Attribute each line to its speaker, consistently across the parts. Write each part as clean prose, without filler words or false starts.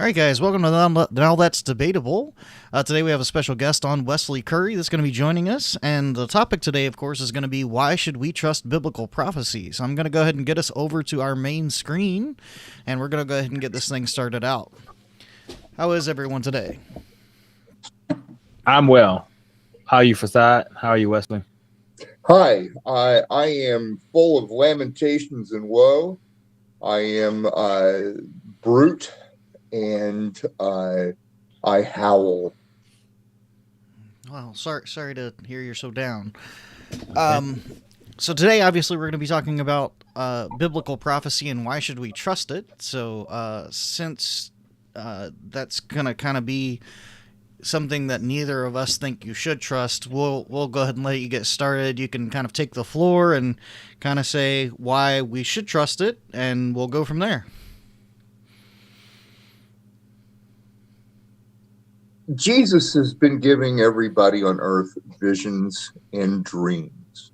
Speaker 1: All right, guys, welcome to Now That's Debatable. Today we have a special guest on, Wesley Curry, that's going to be joining us. And the topic today, of course, is going to be why should we trust biblical prophecies? I'm going to go ahead and get us over to our main screen, and we're going to go ahead and get this thing started out. How is everyone today?
Speaker 2: I'm well. How are you, Fasad? How are you, Wesley?
Speaker 3: Hi, I am full of lamentations and woe. I am brute, and I howl.
Speaker 1: Well, sorry to hear you're so down. So today, obviously, we're going to be talking about biblical prophecy and why should we trust it. So since that's going to kind of be something that neither of us think you should trust, we'll go ahead and let you get started. You can kind of take the floor and kind of say why we should trust it, and we'll go from there.
Speaker 3: Jesus has been giving everybody on earth visions and dreams.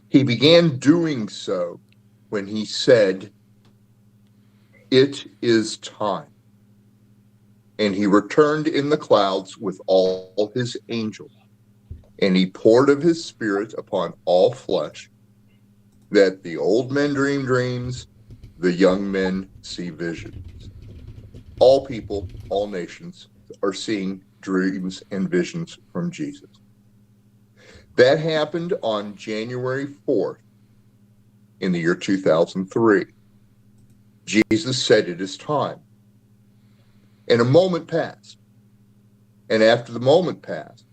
Speaker 3: He began doing so when he said, "It is time." And he returned in the clouds with all his angels, and he poured of his spirit upon all flesh, that the old men dream dreams, the young men see visions. All people, all nations are seeing dreams and visions from Jesus. That happened on January 4th in the year 2003. Jesus said, "It is time." And a moment passed. And after the moment passed,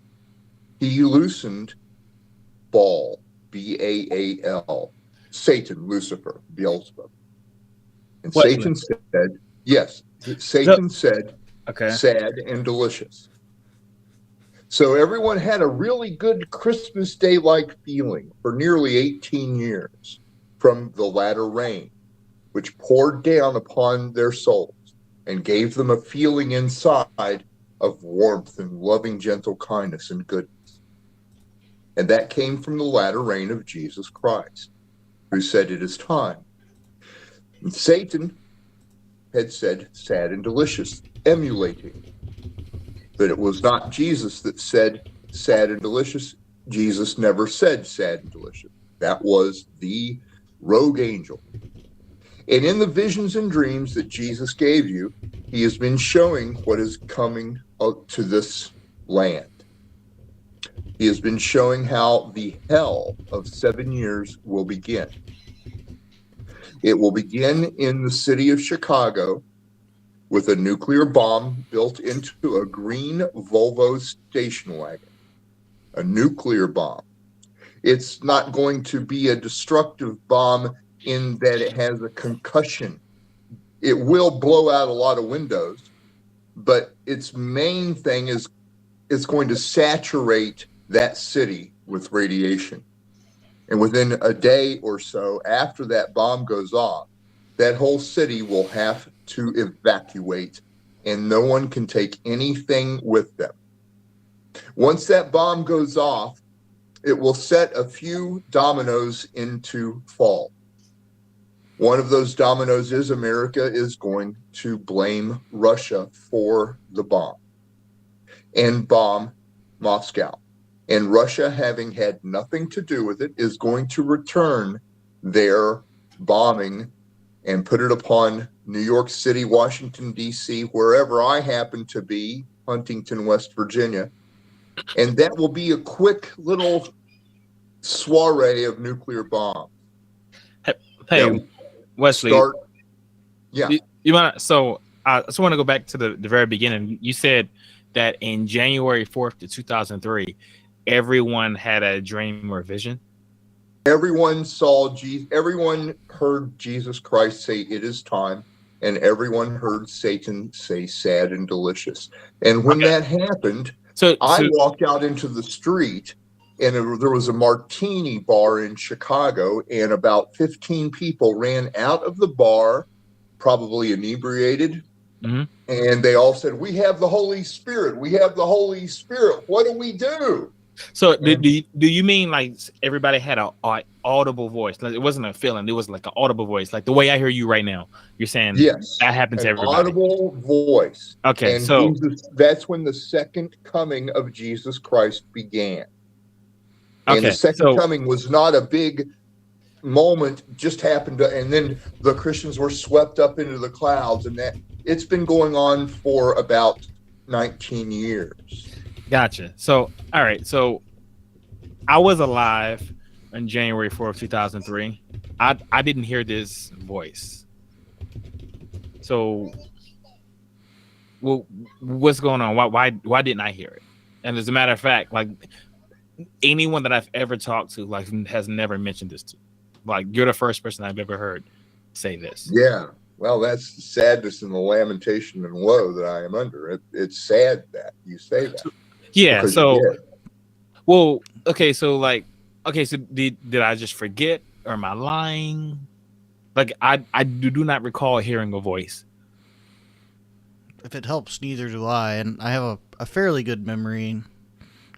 Speaker 3: he loosened Baal, B-A-A-L, Satan, Lucifer, Beelzebub. And
Speaker 2: Wesley.
Speaker 3: Satan said, yes, Satan said,
Speaker 2: Okay.
Speaker 3: sad and delicious. So everyone had a really good Christmas Day-like feeling for nearly 18 years from the latter rain, which poured down upon their souls and gave them a feeling inside of warmth and loving, gentle kindness and goodness. And that came from the latter reign of Jesus Christ, who said, "It is time." And Satan had said, sad and delicious, emulating. But it was not Jesus that said, sad and delicious. Jesus never said sad and delicious. That was the rogue angel. And in the visions and dreams that Jesus gave you, he has been showing what is coming to this land. He has been showing how the hell of 7 years will begin. It will begin in the city of Chicago with a nuclear bomb built into a green Volvo station wagon. A nuclear bomb. It's not going to be a destructive bomb in that it has a concussion. It will blow out a lot of windows, but its main thing is it's going to saturate that city with radiation. And within a day or so after that bomb goes off, that whole city will have to evacuate, and no one can take anything with them. Once that bomb goes off, it will set a few dominoes into fall. One of those dominoes is America is going to blame Russia for the bomb and bomb Moscow. And Russia, having had nothing to do with it, is going to return their bombing and put it upon New York City, Washington, D.C., wherever I happen to be, Huntington, West Virginia. And that will be a quick little soiree of nuclear bombs.
Speaker 2: Hey, Wesley.
Speaker 3: Yeah.
Speaker 2: You want? So I just want to go back to the very beginning. You said that in January 4th to 2003, everyone had a dream or vision.
Speaker 3: Everyone saw Jesus. Everyone heard Jesus Christ say, "It is time," and everyone heard Satan say, "sad and delicious." And when that happened, I walked out into the street, and there was a martini bar in Chicago, and about 15 people ran out of the bar, probably inebriated, and they all said, "We have the Holy Spirit. We have the Holy Spirit. What do we do?"
Speaker 2: So do you mean like everybody had a audible voice? Like, it wasn't a feeling; it was like an audible voice, like the way I hear you right now. You're saying
Speaker 3: Yes,
Speaker 2: that happens to
Speaker 3: an
Speaker 2: everybody.
Speaker 3: audible voice.
Speaker 2: Okay,
Speaker 3: And
Speaker 2: so
Speaker 3: that's when the second coming of Jesus Christ began. And the second
Speaker 2: so
Speaker 3: coming was not a big moment, just happened to, and then the Christians were swept up into the clouds, and that it's been going on for about 19 years.
Speaker 2: gotcha. So all right, so I was alive on January 4th, 2003. I didn't hear this voice. So, well, what's going on? Why didn't I hear it? And as a matter of fact, like anyone that I've ever talked to, like, has never mentioned this to. Like, you're the first person I've ever heard say this.
Speaker 3: Yeah. Well, that's the sadness and the lamentation and woe that I am under. It's sad that you say that.
Speaker 2: Yeah.
Speaker 3: Because
Speaker 2: So,
Speaker 3: you did.
Speaker 2: well, okay. So, like, okay. So, did I just forget, or am I lying? Like, I do not recall hearing a voice.
Speaker 1: If it helps, neither do I. And I have a fairly good memory,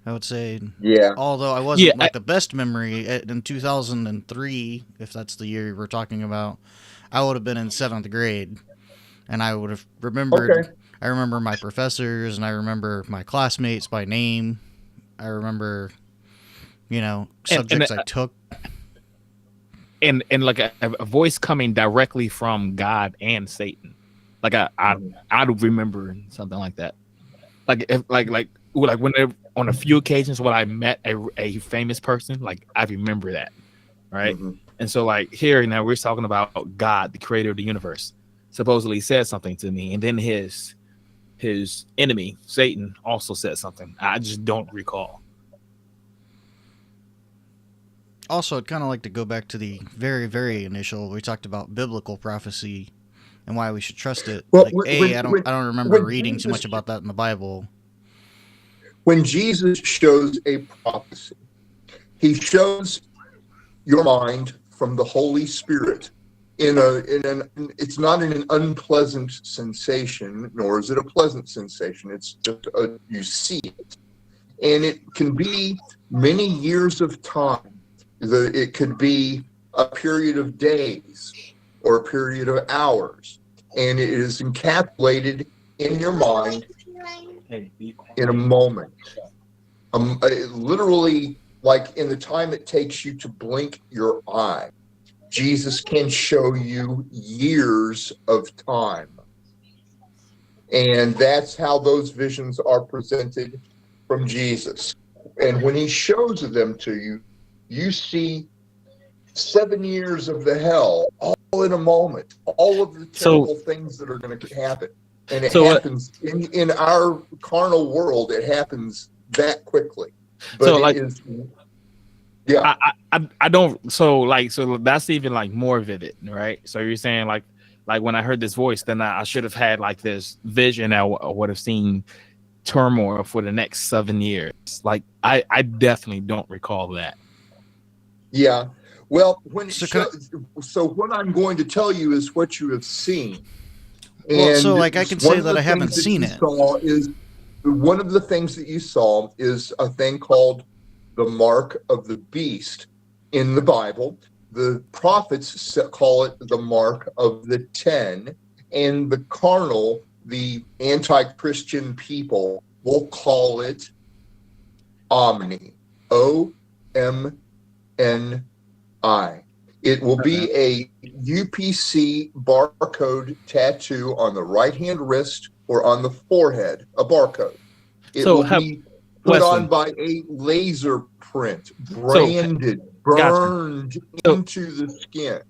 Speaker 1: I would say.
Speaker 3: Yeah.
Speaker 1: Although I wasn't the best memory in 2003, if that's the year we're talking about. I would have been in 7th grade, and I would have remembered.
Speaker 3: Okay.
Speaker 1: I remember my professors, and I remember my classmates by name. I remember, subjects I took.
Speaker 2: And like a voice coming directly from God and Satan. Like I'd remember something like that. Like if like when on a few occasions when I met a famous person, like I remember that, right?
Speaker 3: Mm-hmm.
Speaker 2: And so like here now we're talking about God, the creator of the universe, supposedly said something to me, and then his enemy Satan also said something. I just don't recall.
Speaker 1: Also, I'd kind of like to go back to the very, very initial. We talked about biblical prophecy and why we should trust it.
Speaker 3: Well,
Speaker 1: I don't remember reading too much about that in the Bible.
Speaker 3: When Jesus shows a prophecy, he shows your mind from the Holy Spirit it's not in an unpleasant sensation, nor is it a pleasant sensation. It's just you see it, and it can be many years of time. It could be a period of days or a period of hours, and it is encapsulated in your mind in a moment. Literally, like in the time it takes you to blink your eye, Jesus can show you years of time. And that's how those visions are presented from Jesus. And when he shows them to you, you see 7 years of the hell all in a moment, all of the terrible things that are going to happen. And it happens in our carnal world, it happens that quickly. But yeah.
Speaker 2: I don't so that's even like more vivid, right? So you're saying like when I heard this voice, then I should have had like this vision. I would have seen turmoil for the next 7 years. Like I definitely don't recall that.
Speaker 3: Yeah. Well, so what I'm going to tell you is what you have seen.
Speaker 1: Well, so like I can say that I haven't seen it.
Speaker 3: One of the things that you saw is a thing called the mark of the beast in the Bible. The prophets call it the mark of the 10, and the carnal, the anti-Christian people will call it Omni, OMNI. It will be a UPC barcode tattoo on the right-hand wrist or on the forehead, a barcode. It will be put on by a laser print, branded, burned into the skin.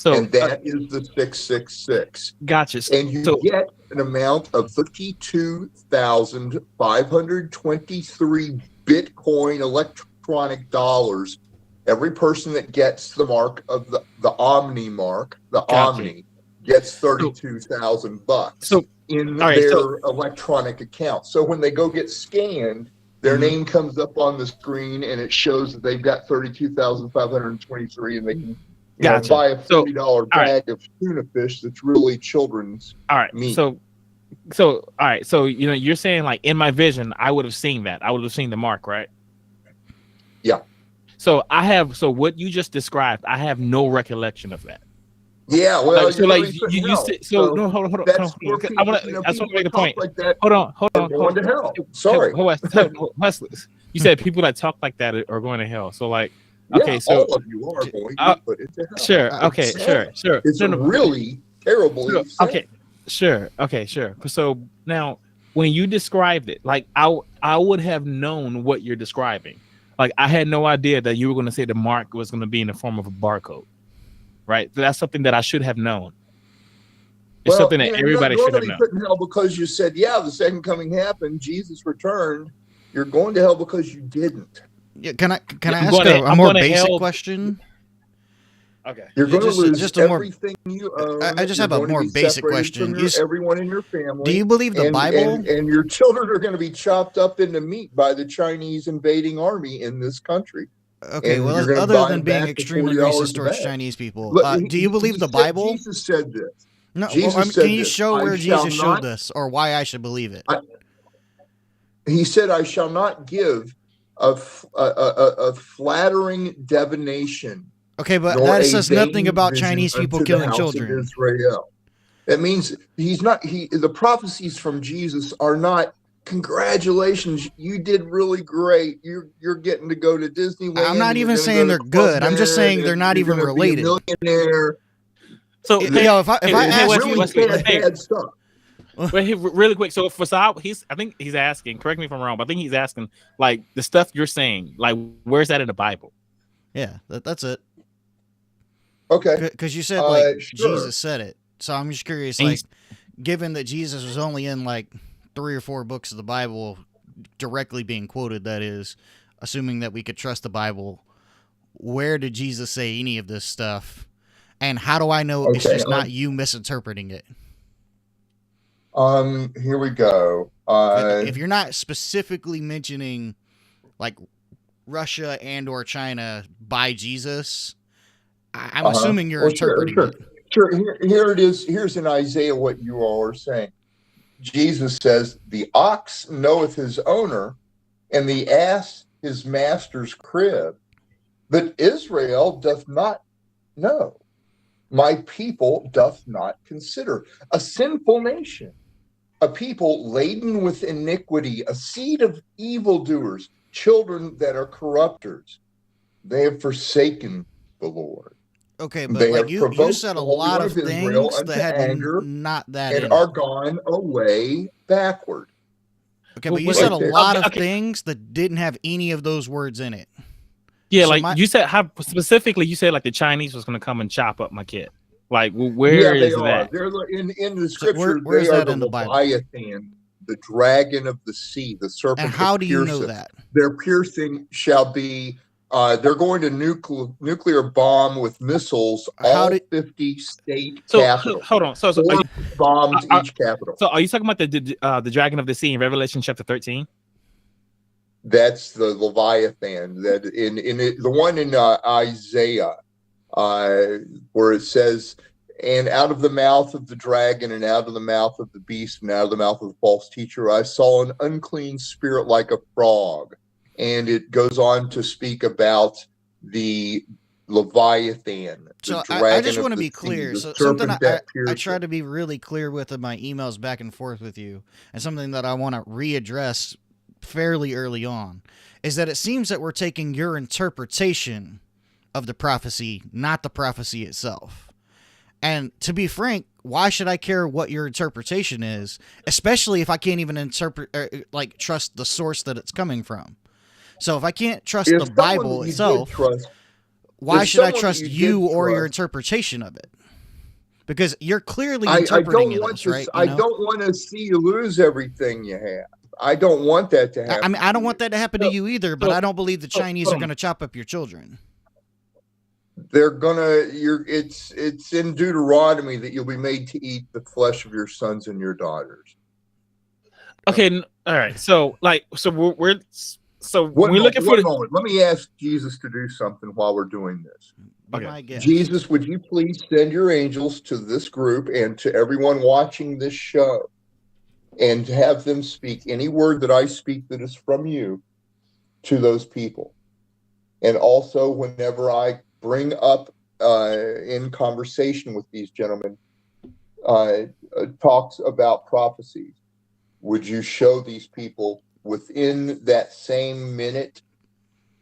Speaker 3: And that is the 666.
Speaker 2: Gotcha.
Speaker 3: And you get an amount of 52,523 Bitcoin electronic dollars. Every person that gets the mark of the Omni mark, Omni, gets $32,000 in their electronic account. So when they go get scanned, their name comes up on the screen, and it shows that they've got 32,523, and they can buy a $40 bag of tuna fish that's really children's meat.
Speaker 2: So all right. So you're saying like in my vision, I would have seen that. I would have seen the mark, right?
Speaker 3: Yeah.
Speaker 2: So what you just described, I have no recollection of that.
Speaker 3: Yeah, well,
Speaker 2: So like you said,
Speaker 3: so
Speaker 2: no, hold on.
Speaker 3: that's
Speaker 2: Hold
Speaker 3: where
Speaker 2: on.
Speaker 3: people,
Speaker 2: I want to make a
Speaker 3: talk
Speaker 2: point.
Speaker 3: like that
Speaker 2: Hold on.
Speaker 3: are going to hell. Sorry.
Speaker 2: Wesley, you said people that talk like that are going to hell. So like, okay,
Speaker 3: Yeah,
Speaker 2: so
Speaker 3: all of you are going to be put into hell.
Speaker 2: sure, okay, sure.
Speaker 3: It's really terribly sad.
Speaker 2: Okay, sure. So now, when you described it, like I would have known what you're describing. Like I had no idea that you were going to say the mark was going to be in the form of a barcode, right? So that's something that I should have known. It's something that everybody should have known.
Speaker 3: Put in hell because you said, yeah, the second coming happened, Jesus returned. You're going to hell because you didn't.
Speaker 1: Yeah, can I ask a more basic question?
Speaker 2: Okay.
Speaker 3: You're going to lose
Speaker 1: just
Speaker 3: everything you own.
Speaker 1: I just have a more basic question.
Speaker 3: Everyone in your family.
Speaker 1: Do you believe the Bible?
Speaker 3: And your children are going to be chopped up into meat by the Chinese invading army in this country.
Speaker 1: Okay, well, other than being extremely racist towards Chinese people, do you believe the Bible?
Speaker 3: Jesus said this.
Speaker 1: No, can you show where Jesus showed this, or why I should believe it?
Speaker 3: He said, "I shall not give a flattering divination."
Speaker 1: Okay, but that says nothing about Chinese people killing children.
Speaker 3: Israel. That means the prophecies from Jesus are not, congratulations, you did really great. You're getting to go to Disneyland.
Speaker 1: I'm not even saying they're good. I'm just saying they're not even related.
Speaker 3: Millionaire.
Speaker 1: So if I ask
Speaker 2: you, really quick. So for Saab, I think he's asking. Correct me if I'm wrong, but I think he's asking, like, the stuff you're saying, like, where's that in the Bible?
Speaker 1: Yeah, that's it.
Speaker 3: Okay.
Speaker 1: Because you said sure. Jesus said it, so I'm just curious. Like, given that Jesus was only in like 3 or 4 books of the Bible directly being quoted, that is, assuming that we could trust the Bible, where did Jesus say any of this stuff? And how do I know it's just not you misinterpreting it?
Speaker 3: Here we go.
Speaker 1: If you're not specifically mentioning like Russia and or China by Jesus, I'm assuming you're interpreting it.
Speaker 3: Sure. Here it is. Here's in Isaiah what you all are saying. Jesus says, "The ox knoweth his owner, and the ass his master's crib. But Israel doth not know. My people doth not consider." A sinful nation, a people laden with iniquity, a seed of evildoers, children that are corrupters. They have forsaken the Lord.
Speaker 1: Okay, but like you said a lot of things that had anger not that
Speaker 3: and are gone away backward.
Speaker 1: Okay, but you said a lot of things that didn't have any of those words in it.
Speaker 2: Yeah, so you said how specifically you said like the Chinese was going to come and chop up my kid. Like, where is that?
Speaker 3: They're in the scripture.
Speaker 1: Where's
Speaker 3: they
Speaker 1: that
Speaker 3: are
Speaker 1: in the Bible?
Speaker 3: Leviathan, the dragon of the sea, the serpent.
Speaker 1: And how do you know that?
Speaker 3: Their piercing shall be. They're going to nuclear bomb with missiles all 50 state capitals.
Speaker 2: Hold on. So
Speaker 3: bombs each capital.
Speaker 2: So are you talking about the dragon of the sea in Revelation chapter 13?
Speaker 3: That's the Leviathan. That in the one in Isaiah, where it says, "And out of the mouth of the dragon, and out of the mouth of the beast, and out of the mouth of the false teacher, I saw an unclean spirit like a frog." And it goes on to speak about the Leviathan.
Speaker 1: So I just want to be clear. So something I try to be really clear with in my emails back and forth with you, and something that I want to readdress fairly early on, is that it seems that we're taking your interpretation of the prophecy, not the prophecy itself. And to be frank, why should I care what your interpretation is, especially if I can't even trust the source that it's coming from? So if I can't trust the Bible itself, why should I trust you or your interpretation of it? Because you're clearly interpreting it, right?
Speaker 3: I don't want to see you lose everything you have. I don't want that to happen.
Speaker 1: I mean, I don't want that to happen to you either, but I don't believe the Chinese are going to chop up your children.
Speaker 3: They're gonna. It's in Deuteronomy that you'll be made to eat the flesh of your sons and your daughters.
Speaker 2: Okay, all right. So we're looking for.
Speaker 3: One moment. Let me ask Jesus to do something while we're doing this.
Speaker 2: Okay.
Speaker 3: Jesus, would you please send your angels to this group and to everyone watching this show, and have them speak any word that I speak that is from you to those people? and also whenever I bring up in conversation with these gentlemen, talks about prophecies, would you show these people within that same minute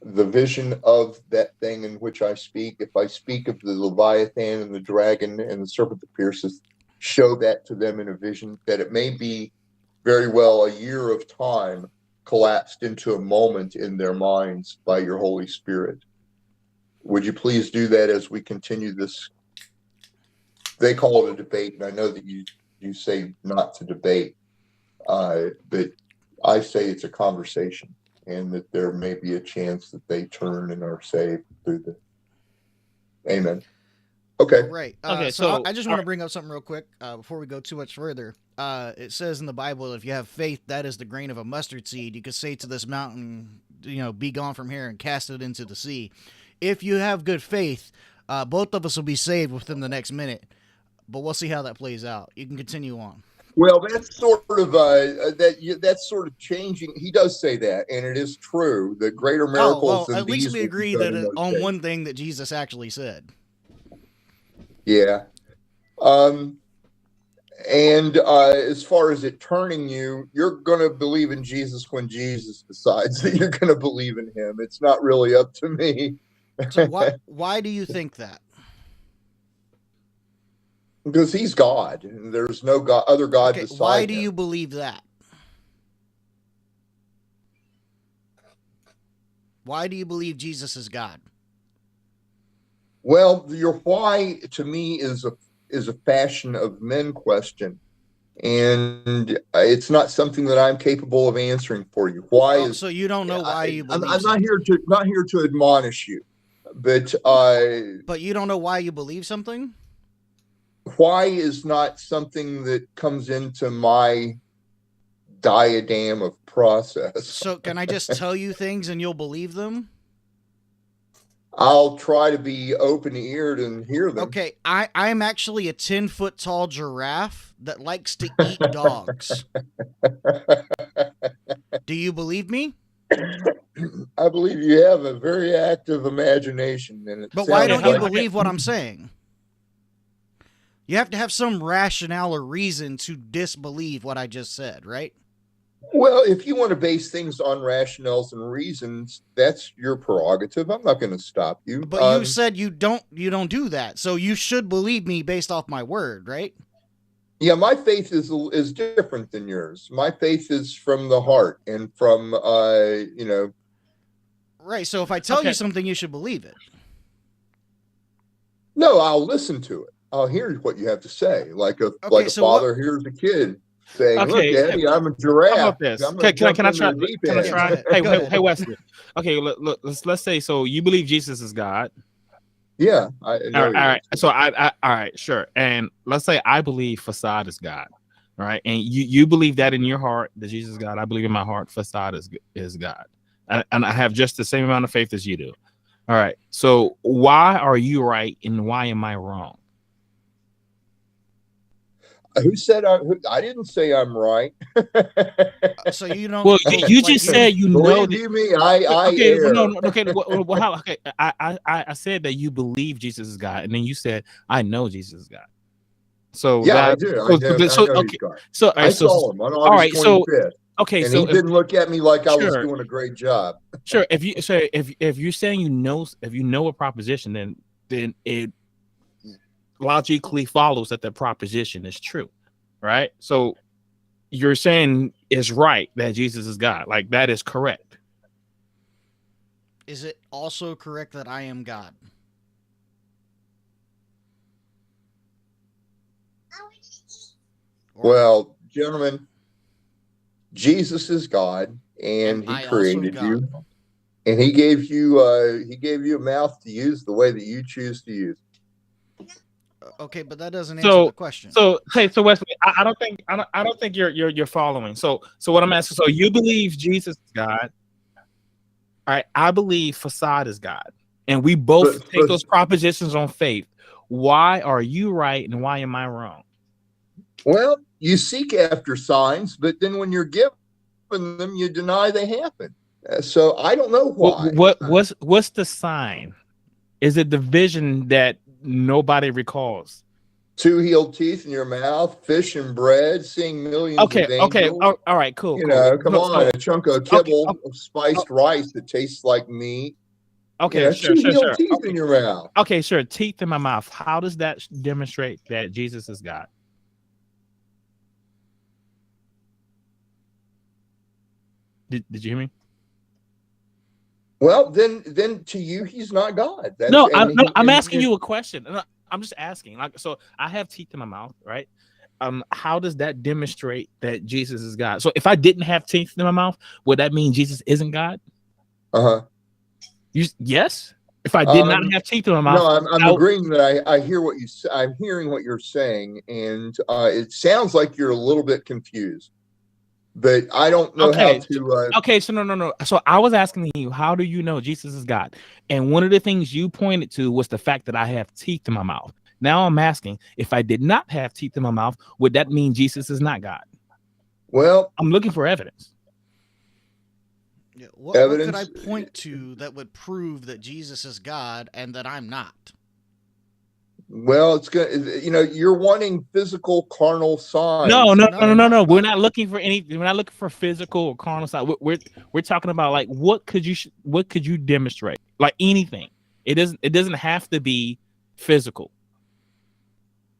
Speaker 3: the vision of that thing in which I speak? If I speak of the Leviathan and the dragon and the serpent that pierces, show that to them in a vision, that it may be very well a year of time collapsed into a moment in their minds by your Holy Spirit. Would you please do that as we continue this? They call it a debate, and I know that you say not to debate, but I say it's a conversation, and that there may be a chance that they turn and are saved through the. Amen. Okay.
Speaker 1: Right.
Speaker 2: Okay,
Speaker 1: So
Speaker 2: so-
Speaker 1: I just want to bring up something real quick before we go too much further. It says in the Bible, if you have faith, that is the grain of a mustard seed. You could say to this mountain, be gone from here and cast it into the sea. If you have good faith, both of us will be saved within the next minute. But we'll see how that plays out. You can continue on.
Speaker 3: Well, that's sort of that's sort of changing. He does say that, and it is true that greater miracles than
Speaker 1: at least
Speaker 3: these
Speaker 1: we
Speaker 3: will be
Speaker 1: agree
Speaker 3: done
Speaker 1: that
Speaker 3: in those
Speaker 1: on
Speaker 3: days.
Speaker 1: one thing that Jesus actually said.
Speaker 3: Yeah. And as far as it turning you, you're going to believe in Jesus when Jesus decides that you're going to believe in him. It's not really up to me.
Speaker 1: So why do you think that?
Speaker 3: Because he's God, and there's no God, other God
Speaker 1: Okay,
Speaker 3: beside
Speaker 1: why do
Speaker 3: him.
Speaker 1: you believe that? Why do you believe Jesus is God?
Speaker 3: Well, your why to me is a fashion of men question, and it's not something that I'm capable of answering for you. Why is
Speaker 1: so you don't know why you believe
Speaker 3: I'm
Speaker 1: something.
Speaker 3: not here to admonish you, but
Speaker 1: But you don't know why you believe something?
Speaker 3: why is not something that comes into my diadem of process.
Speaker 1: So can I just tell you things and you'll believe them?
Speaker 3: I'll try to be open-eared and hear them.
Speaker 1: Okay, I'm actually a 10-foot tall giraffe that likes to eat dogs. Do you believe me?
Speaker 3: I believe you have a very active imagination, and
Speaker 1: But why
Speaker 3: sounds
Speaker 1: don't you
Speaker 3: like-
Speaker 1: believe what I'm saying? You have to have some rationale or reason to disbelieve what I just said, right?
Speaker 3: Well, if you want to base things on rationales and reasons, that's your prerogative. I'm not going to stop you.
Speaker 1: But you said you don't do that. So you should believe me based off my word, right?
Speaker 3: Yeah, my faith is different than yours. My faith is from the heart and from
Speaker 1: Right. So if I tell you
Speaker 2: Okay.
Speaker 1: something, you should believe it.
Speaker 3: No, I'll listen to it. I'll hear what you have to say, like a
Speaker 1: so
Speaker 3: father hears a kid saying,
Speaker 2: Okay,
Speaker 3: "Look, Daddy, I'm a giraffe.
Speaker 2: How about this?
Speaker 3: I'm gonna
Speaker 2: Can I
Speaker 3: jump into
Speaker 2: try?
Speaker 3: the deep
Speaker 2: Can I
Speaker 3: end."
Speaker 2: try?
Speaker 1: Yeah,
Speaker 2: Hey,
Speaker 1: go
Speaker 2: hey,
Speaker 1: ahead.
Speaker 2: hey, Wesley. Okay, let's say so. You believe Jesus is God.
Speaker 3: Yeah, I know.
Speaker 2: All right. So I all right, sure. And let's say I believe facade is God. All right. And you believe that in your heart that Jesus is God. I believe in my heart facade is God. And I have just the same amount of faith as you do. All right. So why are you right and why am I wrong?
Speaker 3: Who said I didn't say I'm right.
Speaker 1: So you don't.
Speaker 2: Well,
Speaker 1: believe-
Speaker 2: you
Speaker 1: like,
Speaker 2: just said you know.
Speaker 3: Believe you me, I
Speaker 2: Okay,
Speaker 3: err.
Speaker 2: no, okay. Well, how? Okay, I said that you believe Jesus is God, and then you said I know Jesus is God. So
Speaker 3: Yeah, I
Speaker 2: that,
Speaker 3: do.
Speaker 2: So,
Speaker 3: I know
Speaker 2: so
Speaker 3: he's
Speaker 2: okay,
Speaker 3: God.
Speaker 2: so all
Speaker 3: I
Speaker 2: right, so
Speaker 3: saw him on
Speaker 2: all
Speaker 3: August
Speaker 2: right, so
Speaker 3: 25th,
Speaker 2: okay,
Speaker 3: and
Speaker 2: so
Speaker 3: he didn't look at me like I was
Speaker 2: Sure.
Speaker 3: doing a great job.
Speaker 2: sure, if you're saying if you know a proposition, then it logically follows that the proposition is true, right? So you're saying it's right that Jesus is God, like that is correct.
Speaker 1: Is it also correct that I am God? Or
Speaker 3: Well, gentlemen, Jesus is God, and
Speaker 1: am I
Speaker 3: he
Speaker 1: also
Speaker 3: created
Speaker 1: God?
Speaker 3: you, and he gave you a mouth to use the way that you choose to use.
Speaker 1: Okay, but that doesn't answer
Speaker 2: So
Speaker 1: the question.
Speaker 2: so hey, so Wesley, I don't think you're following. So what I'm asking, so you believe Jesus is God. All right, I believe facade is God. And we both take those propositions on faith. Why are you right and why am I wrong?
Speaker 3: Well, you seek after signs, but then when you're given them, you deny they happen. So I don't know why.
Speaker 2: What's the sign? Is it the vision that nobody recalls?
Speaker 3: 2 healed teeth in your mouth, fish and bread, seeing millions of angels.
Speaker 2: All right, cool.
Speaker 3: Come on, a chunk of kibble of spiced rice that tastes like meat.
Speaker 2: Okay,
Speaker 3: sure. 2 healed teeth in your mouth.
Speaker 2: Okay, sure. Teeth in my mouth. How does that demonstrate that Jesus is God? Did you hear me?
Speaker 3: Well, then to you, he's not God.
Speaker 2: I'm asking you a question. I'm just asking. Like, so I have teeth in my mouth, right? How does that demonstrate that Jesus is God? So if I didn't have teeth in my mouth, would that mean Jesus isn't God? Yes. If I did not have teeth in my mouth,
Speaker 3: no, I'm agreeing that I hear what you. I'm hearing what you're saying, and it sounds like you're a little bit confused. But I don't know how to.
Speaker 2: Okay, so no. So I was asking you, how do you know Jesus is God? And one of the things you pointed to was the fact that I have teeth in my mouth. Now I'm asking, if I did not have teeth in my mouth, would that mean Jesus is not God?
Speaker 3: Well,
Speaker 2: I'm looking for evidence.
Speaker 1: Yeah, what could I point to that would prove that Jesus is God and that I'm not?
Speaker 3: Well, it's good. You're wanting physical, carnal signs.
Speaker 2: No. We're not looking for any. We're not looking for physical or carnal signs. We're talking about like what could you demonstrate? Like anything. It doesn't have to be physical.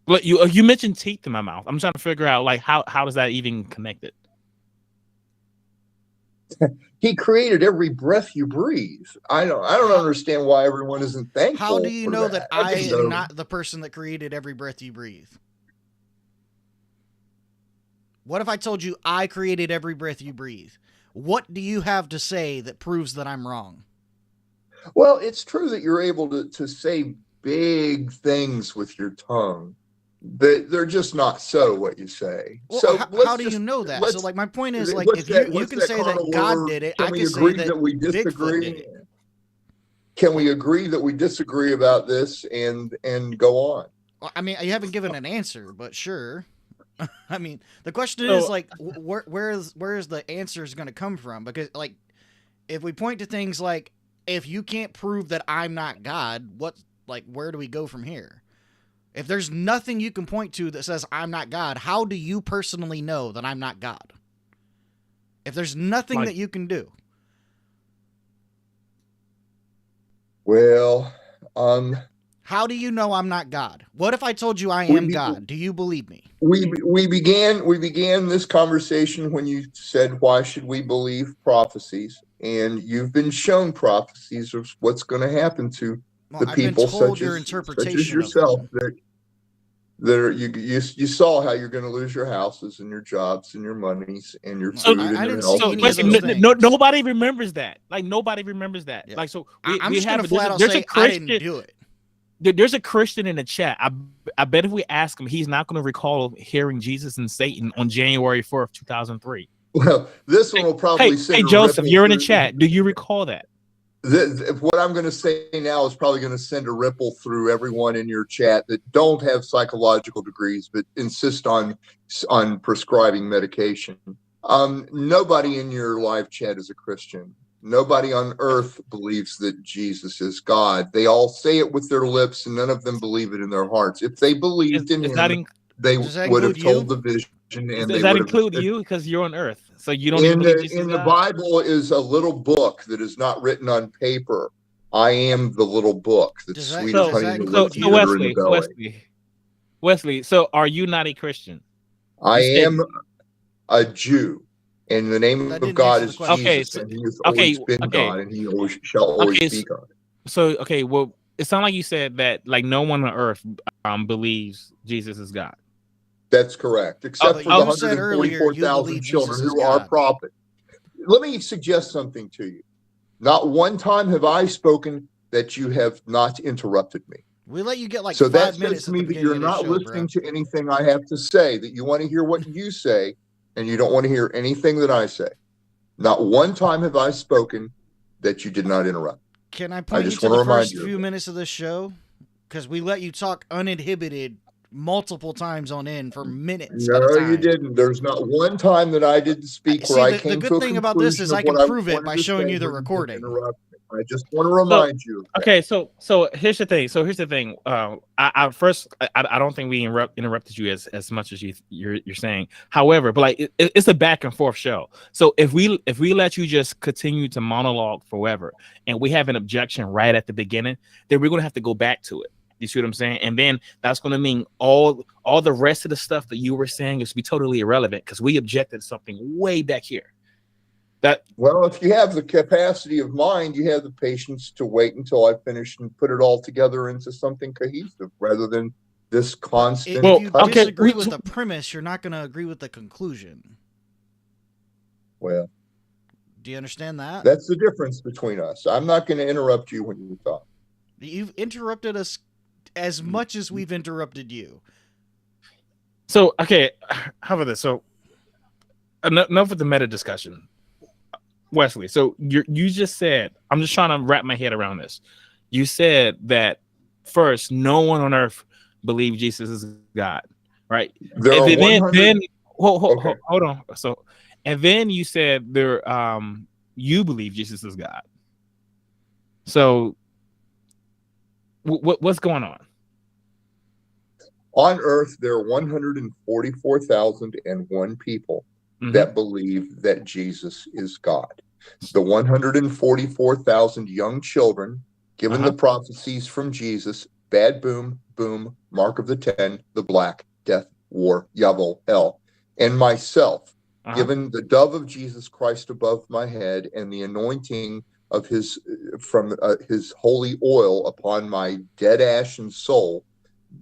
Speaker 2: But you mentioned teeth in my mouth. I'm trying to figure out like how does that even connect it?
Speaker 3: He created every breath you breathe. I don't understand why everyone isn't thankful.
Speaker 1: How do you know that I am not the person that created every breath you breathe? What if I told you I created every breath you breathe? What do you have to say that proves that I'm wrong?
Speaker 3: Well, it's true that you're able to say big things with your tongue. They're just not so what you say.
Speaker 1: Well,
Speaker 3: so
Speaker 1: how do you know that? So like my point is like if you can say that God did it, I can say that
Speaker 3: we disagree.
Speaker 1: Bigfoot did it.
Speaker 3: Can we agree that we disagree about this and go on?
Speaker 1: Well, I mean, you haven't given an answer, but sure. I mean, the question is like where is the answers going to come from? Because like if we point to things like if you can't prove that I'm not God, where do we go from here? If there's nothing you can point to that says I'm not God, how do you personally know that I'm not God? If there's nothing that you can do.
Speaker 3: Well,
Speaker 1: how do you know I'm not God? What if I told you I am God? Do you believe me?
Speaker 3: We began this conversation when you said, why should we believe prophecies? And you've been shown prophecies of what's going to happen to the people such as yourself you saw how you're going to lose your houses and your jobs and your monies and your food and your health.
Speaker 2: Nobody remembers that. Like nobody remembers that. Yeah. Like so,
Speaker 1: I'm just going to flat out say I didn't do it.
Speaker 2: There's a Christian in the chat. I bet if we ask him, he's not going to recall hearing Jesus and Satan on January 4th, 2003.
Speaker 3: Well, this one will probably say.
Speaker 2: Hey, Joseph, you're in the chat. Do you recall that?
Speaker 3: What I'm going to say now is probably going to send a ripple through everyone in your chat that don't have psychological degrees but insist on prescribing medication. Nobody in your live chat is a Christian. Nobody on earth believes that Jesus is God. They all say it with their lips, and none of them believe it in their hearts. If they believed in him, they would have told the vision.
Speaker 2: Does that include you? Because you're on earth, so you don't.
Speaker 3: In the Bible is a little book that is not written on paper. I am the little book that's sweet as honey.
Speaker 2: So Wesley. So are you not a Christian?
Speaker 3: I am a Jew, and the name of God is Jesus, and He has always been God, and He shall always be God.
Speaker 2: So well, it sounds like you said that like no one on earth believes Jesus is God.
Speaker 3: That's correct, except for the 144,000 children who are prophets. Let me suggest something to you. Not one time have I spoken that you have not interrupted me.
Speaker 1: We let you get like
Speaker 3: so
Speaker 1: 5 minutes.
Speaker 3: So that says to me that you're not listening to anything I have to say, that you want to hear what you say, and you don't want to hear anything that I say. Not one time have I spoken that you did not interrupt.
Speaker 1: Can I point you to the first few minutes of this show? Because we let you talk uninhibited multiple times on end for minutes at a
Speaker 3: No,
Speaker 1: time.
Speaker 3: you didn't. There's not one time that I didn't speak
Speaker 1: See,
Speaker 3: where I
Speaker 1: the
Speaker 3: came
Speaker 1: good
Speaker 3: to a
Speaker 1: thing about this
Speaker 3: conclusion
Speaker 1: is
Speaker 3: of
Speaker 1: I can
Speaker 3: what I
Speaker 1: prove it
Speaker 3: wanted
Speaker 1: by
Speaker 3: to
Speaker 1: showing
Speaker 3: say
Speaker 1: you the
Speaker 3: when you
Speaker 1: recording.
Speaker 3: interrupted me. I just want to remind you. Of that.
Speaker 2: Okay, so here's the thing. I don't think we interrupted you as much as you're saying. However, but like it's a back and forth show. So if we let you just continue to monologue forever, and we have an objection right at the beginning, then we're gonna have to go back to it. You see what I'm saying? And then that's gonna mean all the rest of the stuff that you were saying is to be totally irrelevant because we objected to something way back here.
Speaker 3: Well, if you have the capacity of mind, you have the patience to wait until I finish and put it all together into something cohesive rather than this constant.
Speaker 1: If you
Speaker 3: cutting.
Speaker 1: disagree with the premise, you're not going to agree with the conclusion.
Speaker 3: Well,
Speaker 1: do you understand that?
Speaker 3: That's the difference between us. I'm not going to interrupt you when you talk.
Speaker 1: You've interrupted us as much as we've interrupted you.
Speaker 2: So, okay, how about this? So, enough with the meta discussion. Wesley, so you just said, I'm just trying to wrap my head around this. You said that first, no one on earth believed Jesus is God, right?
Speaker 3: There are 100...
Speaker 2: hold on. So, and then you said you believe Jesus is God. So, what's going on?
Speaker 3: On earth, there are 144,001 people that believe that Jesus is God. The 144,000 young children, given the prophecies from Jesus, bad boom, boom, mark of the 10, the black, death, war, Yavel, hell, and myself, given the dove of Jesus Christ above my head and the anointing of his holy oil upon my dead ashen soul,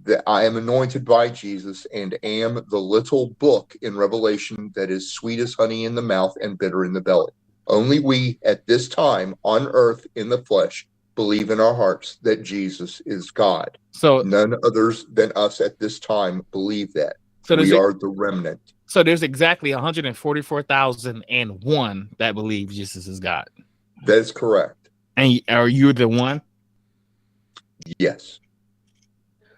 Speaker 3: that I am anointed by Jesus and am the little book in Revelation that is sweet as honey in the mouth and bitter in the belly. Only we at this time on earth in the flesh believe in our hearts that Jesus is God. So none others than us at this time believe that. So we are the remnant.
Speaker 2: So there's exactly 144,001 that believe Jesus is God.
Speaker 3: That is correct.
Speaker 2: And are you the one?
Speaker 3: Yes.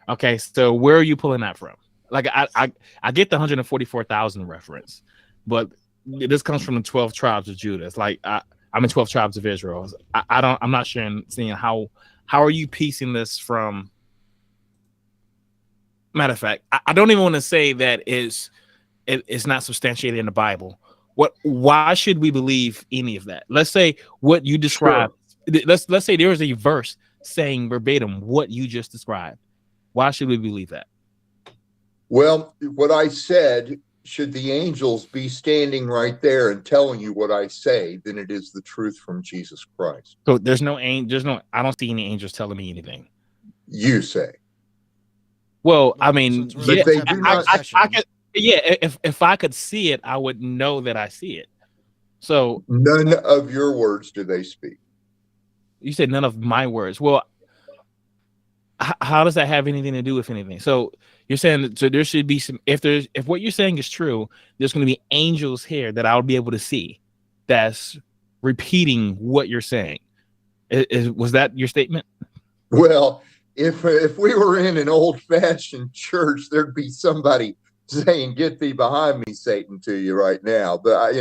Speaker 2: Okay, so where are you pulling that from? Like I get the 144,000 reference, but this comes from the 12 tribes of Judah. It's like I'm in 12 tribes of Israel. I'm not sure seeing how are you piecing this from. Matter of fact, I don't even want to say that it's not substantiated in the Bible. Why should we believe any of that? Let's say what you described. Sure. Let's say there is a verse saying verbatim what you just described. Why should we believe that?
Speaker 3: Well, what I said, should the angels be standing right there and telling you what I say, then it is the truth from Jesus Christ.
Speaker 2: So I don't see any angels telling me anything.
Speaker 3: You say.
Speaker 2: Well, I mean, yeah,
Speaker 3: they do not.
Speaker 2: I could, yeah, if I could see it, I would know that I see it. So
Speaker 3: none of your words do they speak.
Speaker 2: You said none of my words. Well, how does that have anything to do with anything? So you're saying so there should be some if what you're saying is true, there's going to be angels here that I'll be able to see that's repeating what you're saying. Was that your statement?
Speaker 3: Well, if we were in an old-fashioned church, there'd be somebody saying, "Get thee behind me, Satan," to you right now. But I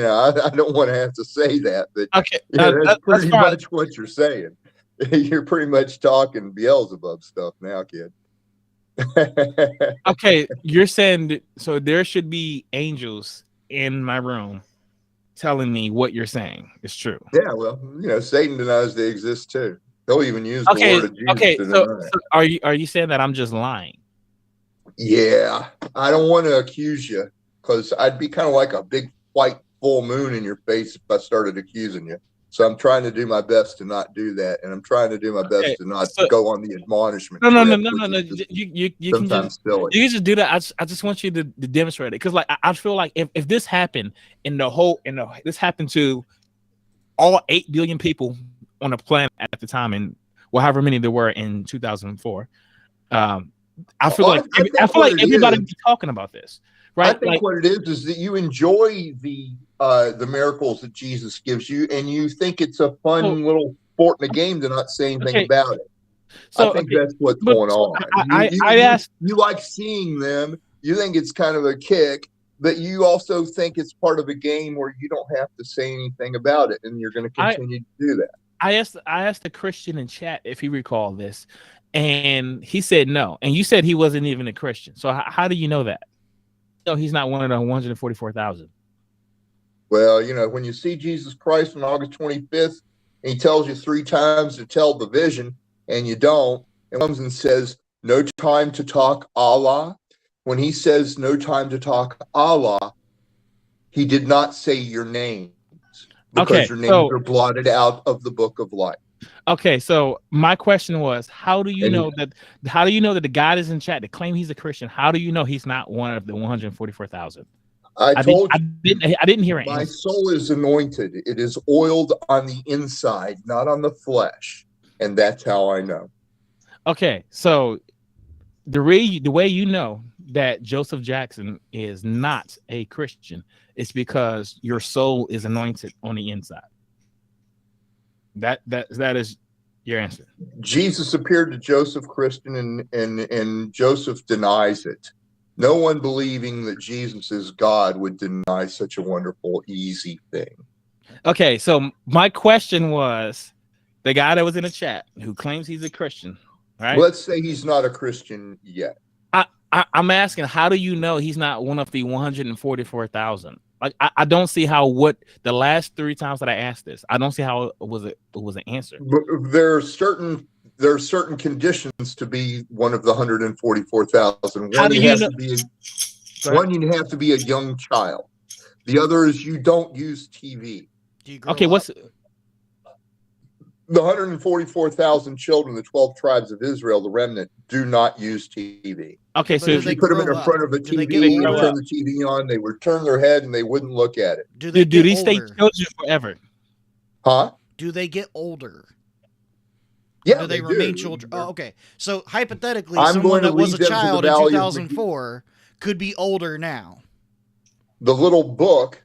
Speaker 3: don't want to have to say that. But
Speaker 2: okay,
Speaker 3: that's pretty much what you're saying. You're pretty much talking Beelzebub stuff now, kid.
Speaker 2: Okay, you're saying so there should be angels in my room telling me what you're saying is true.
Speaker 3: Yeah, well, Satan denies they exist too. He'll even use the word of Jesus to deny it.
Speaker 2: So are you saying that I'm just lying?
Speaker 3: Yeah, I don't want to accuse you because I'd be kind of like a big white full moon in your face if I started accusing you. So I'm trying to do my best to not do that, and I'm trying to do my best to not go on the admonishment.
Speaker 2: No. You can just do that. I just want you to demonstrate it because, like, I feel like if this happened this happened to all 8 billion people on the planet at the time, and however many there were in 2004, I feel like everybody would be talking about this. Right?
Speaker 3: I think what it is that you enjoy the miracles that Jesus gives you, and you think it's a fun little sport in a game to not say anything about it.
Speaker 2: So
Speaker 3: I think
Speaker 2: okay,
Speaker 3: that's what's
Speaker 2: but
Speaker 3: going on.
Speaker 2: I asked.
Speaker 3: You like seeing them. You think it's kind of a kick, but you also think it's part of a game where you don't have to say anything about it, and you're going to continue to do that.
Speaker 2: I asked a Christian in chat if he recalled this, and he said no. And you said he wasn't even a Christian. So how do you know that? No, he's not one of the 144,000.
Speaker 3: Well, when you see Jesus Christ on August 25th, and he tells you 3 times to tell the vision, and you don't, and comes and says, no time to talk Allah. When he says no time to talk Allah, he did not say your names, because your names are blotted out of the book of life.
Speaker 2: Okay, so my question was, how do you know that the God is in chat to claim he's a Christian? How do you know he's not one of the 144,000?
Speaker 3: I told you.
Speaker 2: I didn't hear it.
Speaker 3: My soul is anointed. It is oiled on the inside, not on the flesh. And that's how I know.
Speaker 2: Okay, so the way you know that Joseph Jackson is not a Christian is because your soul is anointed on the inside. That is your answer.
Speaker 3: Jesus appeared to Joseph Christian, and Joseph denies it. No one believing that Jesus is God would deny such a wonderful, easy thing.
Speaker 2: Okay, so my question was, the guy that was in the chat who claims he's a Christian, right?
Speaker 3: Let's say he's not a Christian yet.
Speaker 2: I'm asking, how do you know he's not one of the 144,000? Like, I don't see how what the last 3 times that I asked this, I don't see how it was an answer.
Speaker 3: But there are certain conditions to be one of the 144,000. One, you have to be a young child. The other is you don't use TV.
Speaker 2: Okay, what's
Speaker 3: the 144,000 children, the 12 tribes of Israel, the remnant, do not use TV.
Speaker 2: Okay, so
Speaker 3: if you put them in front of a TV and turn the TV on, they would turn their head and they wouldn't look at it.
Speaker 1: Do these stay
Speaker 2: children forever?
Speaker 3: Huh?
Speaker 1: Do they get older?
Speaker 3: Yeah,
Speaker 1: do they remain children? Oh, okay. So hypothetically,
Speaker 3: I'm
Speaker 1: someone that was a child in 2004 could be older now.
Speaker 3: The little book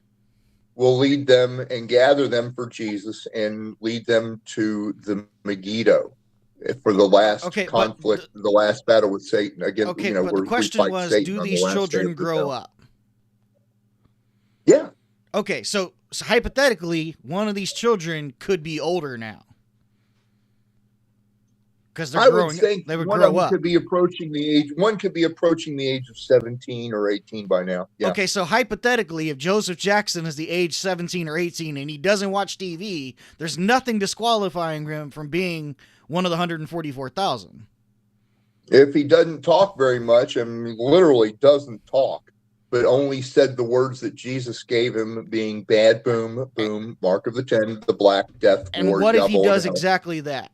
Speaker 3: will lead them and gather them for Jesus and lead them to the Megiddo for the last conflict, the last battle with Satan. Again,
Speaker 1: but the question was, do these children grow up?
Speaker 3: Yeah.
Speaker 1: Okay, so hypothetically, one of these children could be older now. Because they're growing, they would grow up.
Speaker 3: Could be approaching the age. One could be approaching the age of 17 or 18 by now. Yeah.
Speaker 1: Okay, so hypothetically, if Joseph Jackson is the age 17 or 18 and he doesn't watch TV, there's nothing disqualifying him from being one of the 144,000.
Speaker 3: If he doesn't talk very much, and literally doesn't talk, but only said the words that Jesus gave him, being bad, boom, boom, mark of the 10, the black, death,
Speaker 1: and war, what if he does exactly that?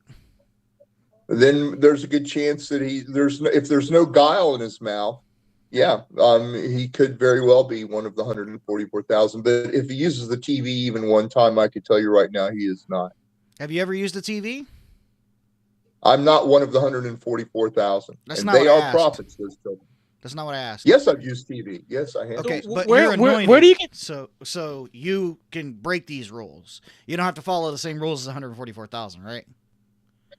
Speaker 3: Then there's a good chance that if there's no guile in his mouth, he could very well be one of the 144,000. But if he uses the TV even one time, I could tell you right now, he is not.
Speaker 1: Have you ever used the TV?
Speaker 3: I'm not one of the 144,000.
Speaker 1: That's
Speaker 3: not what I asked. They are prophets, those children.
Speaker 1: That's not what I asked.
Speaker 3: Yes, I've used TV. Yes, I have.
Speaker 1: Okay, but you're anointed. Where do you get so you can break these rules? You don't have to follow the same rules as 144,000, right?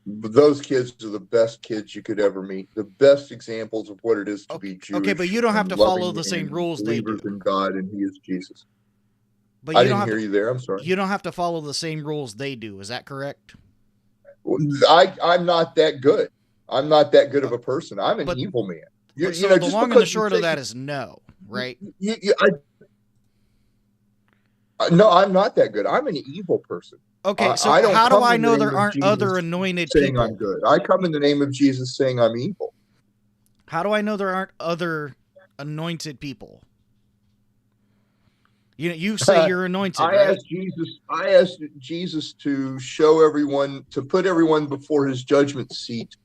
Speaker 3: Those kids are the best kids you could ever meet. The best examples of what it is to be Jewish.
Speaker 1: Okay, but you don't have to follow the same rules they do.
Speaker 3: In God, and He is Jesus.
Speaker 1: But
Speaker 3: I didn't hear you there. I'm sorry.
Speaker 1: You don't have to follow the same rules they do. Is that correct?
Speaker 3: I'm not that good. I'm not that good of a person. I'm an evil man.
Speaker 1: The long and the short of that is no, right?
Speaker 3: No, I'm not that good. I'm an evil person.
Speaker 1: Okay, so how do I know there aren't other anointed people?
Speaker 3: I'm good. I come in the name of Jesus saying I'm evil.
Speaker 1: How do I know there aren't other anointed people? You say you're anointed.
Speaker 3: I asked Jesus to show everyone, to put everyone before his judgment seat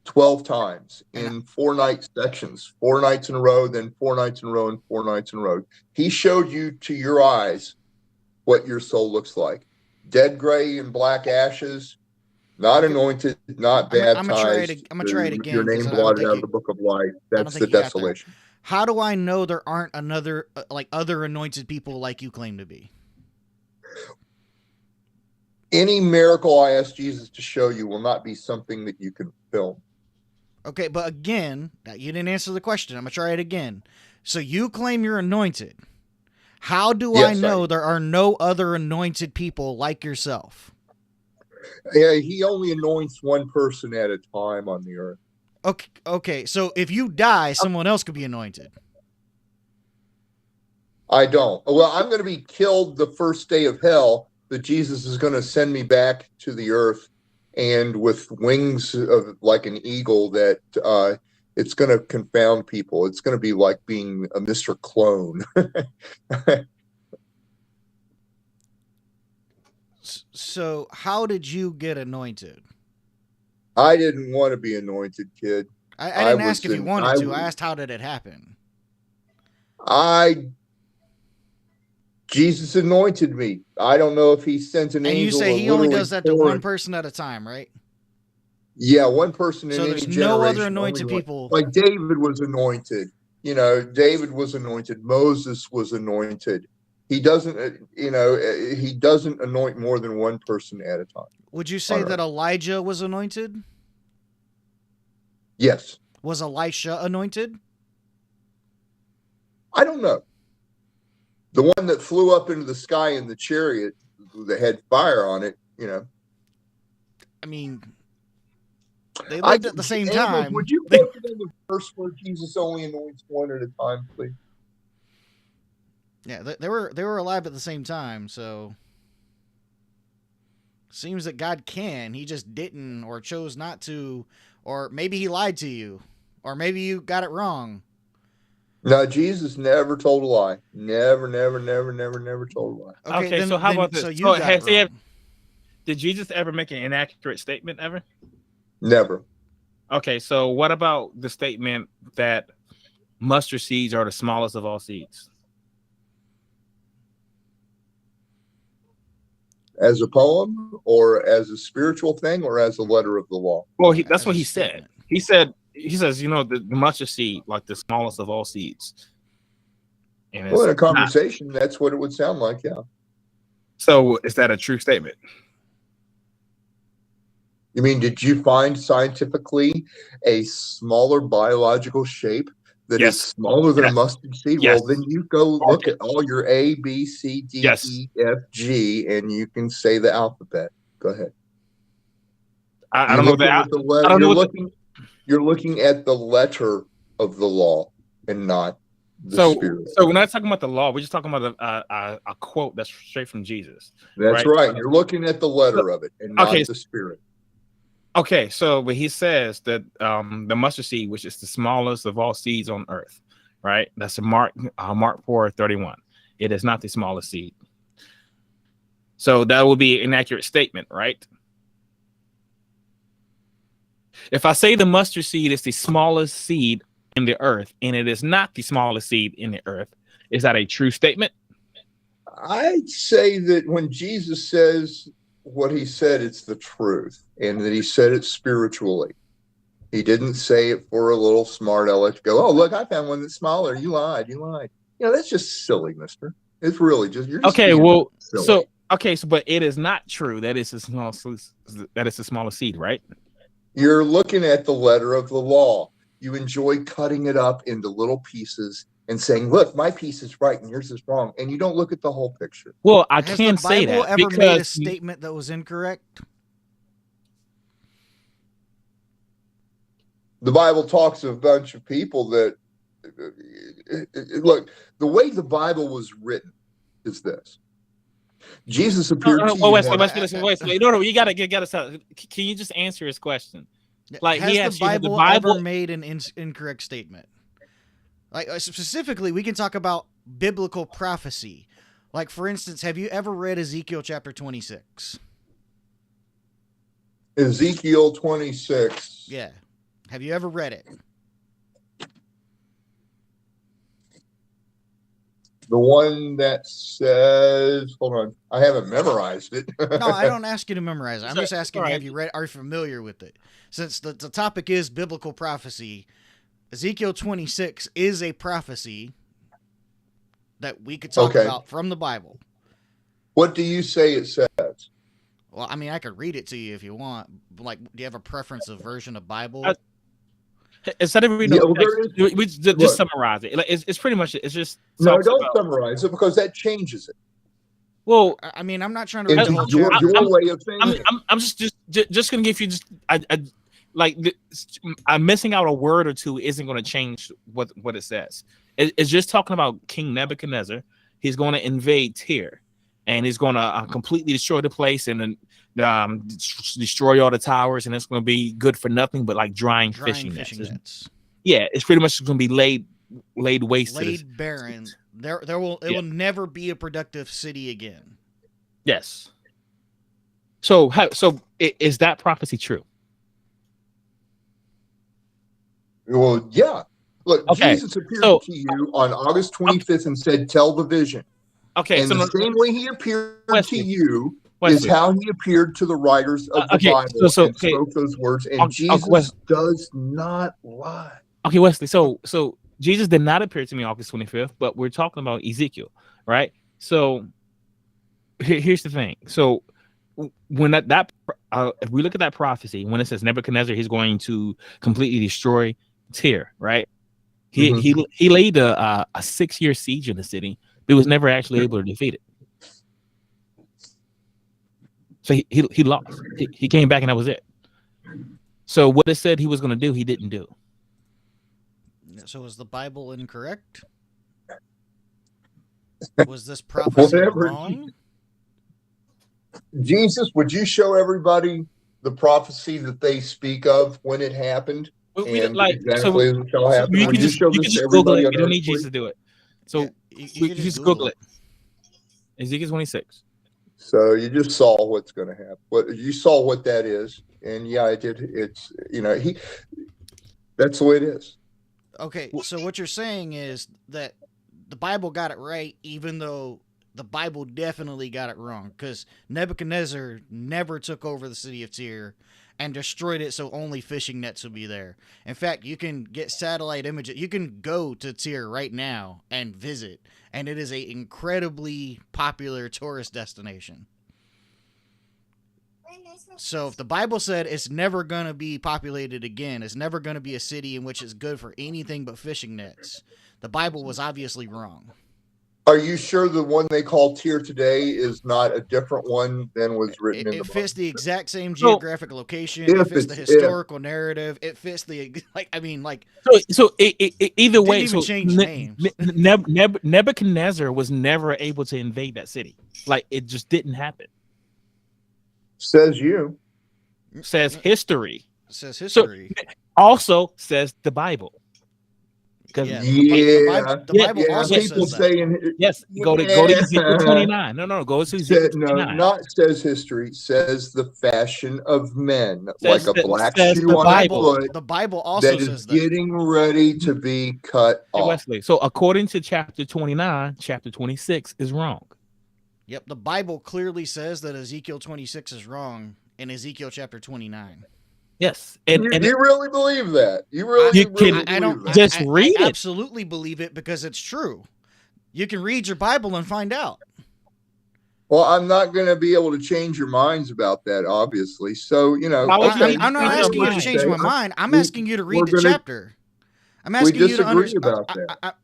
Speaker 3: 12 times in 4-night sections, 4 nights in a row, then 4 nights in a row, and 4 nights in a row. He showed you to your eyes what your soul looks like. Dead gray and black ashes, not anointed, not baptized.
Speaker 1: I'm gonna try it again.
Speaker 3: Your name blotted out of the book of life. That's the desolation.
Speaker 1: How do I know there aren't other anointed people like you claim to be?
Speaker 3: Any miracle I ask Jesus to show you will not be something that you can film.
Speaker 1: Okay, but again, you didn't answer the question. I'm going to try it again. So you claim you're anointed. How do I know there are no other anointed people like yourself?
Speaker 3: Yeah, he only anoints one person at a time on the earth.
Speaker 1: Okay. So if you die, someone else could be anointed.
Speaker 3: I don't. Well, I'm going to be killed the first day of hell, but Jesus is going to send me back to the earth, and with wings of like an eagle, that it's going to confound people. It's going to be like being a Mr. Clone.
Speaker 1: So how did you get anointed?
Speaker 3: I didn't want to be anointed, kid.
Speaker 1: I didn't ask if you wanted to. I asked how did it happen?
Speaker 3: Jesus anointed me. I don't know if he sent an angel.
Speaker 1: And you say he only does that to one person at a time, right?
Speaker 3: Yeah, one person in
Speaker 1: so
Speaker 3: any
Speaker 1: there's
Speaker 3: generation.
Speaker 1: No other anointed people.
Speaker 3: Like David was anointed. David was anointed. Moses was anointed. He doesn't, he doesn't anoint more than one person at a time.
Speaker 1: Would you say that Elijah was anointed?
Speaker 3: Yes.
Speaker 1: Was Elisha anointed?
Speaker 3: I don't know. The one that flew up into the sky in the chariot that had fire on it,
Speaker 1: I mean, they lived at the same time.
Speaker 3: Would you go to the verse where Jesus only anoints one at a time, please?
Speaker 1: Yeah, they were alive at the same time, so seems that God can. He just didn't, or chose not to, or maybe he lied to you, or maybe you got it wrong.
Speaker 3: No, Jesus never told a lie. Never told a lie.
Speaker 2: Okay, so how about this?
Speaker 1: So you got it wrong.
Speaker 2: Did Jesus ever make an inaccurate statement ever?
Speaker 3: Never.
Speaker 2: Okay, so what about the statement that mustard seeds are the smallest of all seeds?
Speaker 3: As a poem, or as a spiritual thing, or as a letter of the law?
Speaker 2: Well, that's what he said. He says, the mustard seed, like the smallest of all seeds. And
Speaker 3: well, in a conversation, that's what it would sound like, yeah.
Speaker 2: So is that a true statement?
Speaker 3: You mean, did you find scientifically a smaller biological shape that is smaller than a mustard seed?
Speaker 2: Yes.
Speaker 3: Well, then you go look at all your A, B, C, D, E, F, G, and you can say the alphabet. Go ahead.
Speaker 2: I don't know that.
Speaker 3: You're looking at the letter of the law and not the spirit.
Speaker 2: So we're not talking about the law. We're just talking about a quote that's straight from Jesus.
Speaker 3: That's right. You're looking at the letter of it and not the spirit.
Speaker 2: Okay, so but he says that the mustard seed, which is the smallest of all seeds on earth, right? That's a Mark 4:31. It is not the smallest seed. So that would be an accurate statement, right? If I say the mustard seed is the smallest seed in the earth, and it is not the smallest seed in the earth, is that a true statement?
Speaker 3: I'd say that when Jesus says what he said, it's the truth, and that he said it spiritually. He didn't say it for a little smart aleck to go, oh, look, I found one that's smaller. You lied. That's just silly, mister. It's really just, you're just
Speaker 2: silly. But it is not true that it's the smallest seed, right?
Speaker 3: You're looking at the letter of the law. You enjoy cutting it up into little pieces and saying, look, my piece is right and yours is wrong. And you don't look at the whole picture.
Speaker 2: Well, I can't say that.
Speaker 1: Has the Bible ever made a statement that was incorrect?
Speaker 3: The Bible talks of a bunch of people that, look, the way the Bible was written is this. Jesus appeared to you.
Speaker 2: Wait. No, you gotta stop. Can you just answer his question? Like,
Speaker 1: has the Bible ever made an incorrect statement? Like, specifically, we can talk about biblical prophecy. Like, for instance, have you ever read Ezekiel chapter 26?
Speaker 3: Ezekiel 26.
Speaker 1: Yeah. Have you ever read it?
Speaker 3: The one that says, hold on, I haven't memorized it.
Speaker 1: No, I don't ask you to memorize it. I'm just asking, have you read? Are you familiar with it? Since the topic is biblical prophecy, Ezekiel 26 is a prophecy that we could talk about from the Bible.
Speaker 3: What do you say it says?
Speaker 1: Well, I mean, I could read it to you if you want. Like, do you have a preference of version of Bible?
Speaker 2: Instead of reading
Speaker 3: Yeah,
Speaker 2: the
Speaker 3: well, there
Speaker 2: text,
Speaker 3: is.
Speaker 2: we just
Speaker 3: Look,
Speaker 2: summarize it. Like, it's pretty much it. It's just
Speaker 3: no,
Speaker 2: talks
Speaker 3: don't
Speaker 2: about.
Speaker 3: summarize it because that changes it
Speaker 2: Well,
Speaker 1: I mean, I'm not trying to read the
Speaker 3: into
Speaker 1: whole
Speaker 3: your
Speaker 1: chapter.
Speaker 3: way of thinking.
Speaker 2: I'm just gonna give you just like I'm missing out a word or two isn't going to change what it says. It's just talking about King Nebuchadnezzar. He's going to invade Tyre, and he's going to completely destroy the place and then destroy all the towers, and it's going to be good for nothing but like drying fishing nets. Yeah, it's pretty much going to be laid waste,
Speaker 1: laid barren. It will never be a productive city again.
Speaker 2: Yes. So is that prophecy true?
Speaker 3: Well, yeah. Look,
Speaker 2: okay.
Speaker 3: Jesus appeared to you on August 25th and said, "Tell the vision."
Speaker 2: Okay.
Speaker 3: And the same way he appeared
Speaker 2: Wesley,
Speaker 3: to you is how he appeared to the writers of the Bible and spoke those words. And Jesus does not lie.
Speaker 2: Okay, Wesley. So Jesus did not appear to me August 25th, but we're talking about Ezekiel, right? So here's the thing. So when if we look at that prophecy, when it says Nebuchadnezzar, he's going to completely destroy Tyre, right? He laid a 6-year siege in the city, but was never actually able to defeat it. So he lost. He came back and that was it. So what it said he was going to do, he didn't do.
Speaker 1: So is the Bible incorrect? Was this prophecy wrong?
Speaker 3: Jesus, would you show everybody the prophecy that they speak of when it happened?
Speaker 2: You can just Google it. You don't need Jesus to do it. So you just Google it. Ezekiel 26.
Speaker 3: So you just saw what's going to happen. You saw what that is, and yeah, it did. It's that's the way it is.
Speaker 1: Okay, so what you're saying is that the Bible got it right, even though the Bible definitely got it wrong, because Nebuchadnezzar never took over the city of Tyre and destroyed it so only fishing nets would be there. In fact, you can get satellite images. You can go to Tyre right now and visit, and it is an incredibly popular tourist destination. So if the Bible said it's never going to be populated again, it's never going to be a city in which it's good for anything but fishing nets, the Bible was obviously wrong.
Speaker 3: Are you sure the one they call Tyre today is not a different one than was written in the Bible?
Speaker 1: It fits the exact same geographic location. It fits the historical narrative. It fits the
Speaker 2: either way.
Speaker 1: So change names.
Speaker 2: Nebuchadnezzar was never able to invade that city. Like it just didn't happen.
Speaker 3: Says you.
Speaker 2: Says history.
Speaker 1: Says history.
Speaker 2: So, also says the Bible.
Speaker 1: The Bible also says that.
Speaker 2: Yes, go to Ezekiel 29. No, go to Ezekiel 29.
Speaker 3: Not says history, says the fashion of men, like a black shoe on a foot.
Speaker 1: The Bible also says that.
Speaker 3: Getting ready to be cut off.
Speaker 2: Wesley. So according to chapter 29, chapter 26 is wrong.
Speaker 1: Yep, the Bible clearly says that Ezekiel 26 is wrong in Ezekiel chapter 29.
Speaker 2: Yes,
Speaker 3: and you really believe that? You really believe that?
Speaker 2: Just read it.
Speaker 1: I absolutely believe it because it's true. You can read your Bible and find out.
Speaker 3: Well, I'm not going to be able to change your minds about that, obviously. So,
Speaker 1: I'm not asking you to change my mind. I'm asking you to read the chapter. I'm asking you to understand
Speaker 3: about that.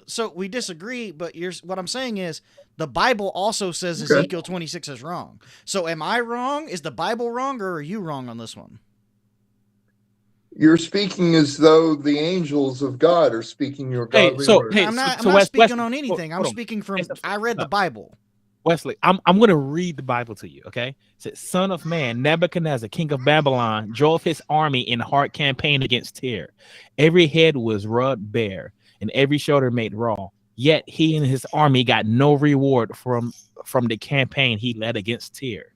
Speaker 1: So we disagree, but what I'm saying is the Bible also says Ezekiel 26 is wrong. So am I wrong? Is the Bible wrong, or are you wrong on this one?
Speaker 3: You're speaking as though the angels of God are speaking your godly words.
Speaker 1: I'm not speaking on anything. I'm speaking from. I read the Bible.
Speaker 2: Wesley, I'm going to read the Bible to you. Okay, it says, "Son of man, Nebuchadnezzar, king of Babylon, drove his army in hard campaign against Tyre. Every head was rubbed bare, and every shoulder made raw. Yet he and his army got no reward from the campaign he led against Tyre."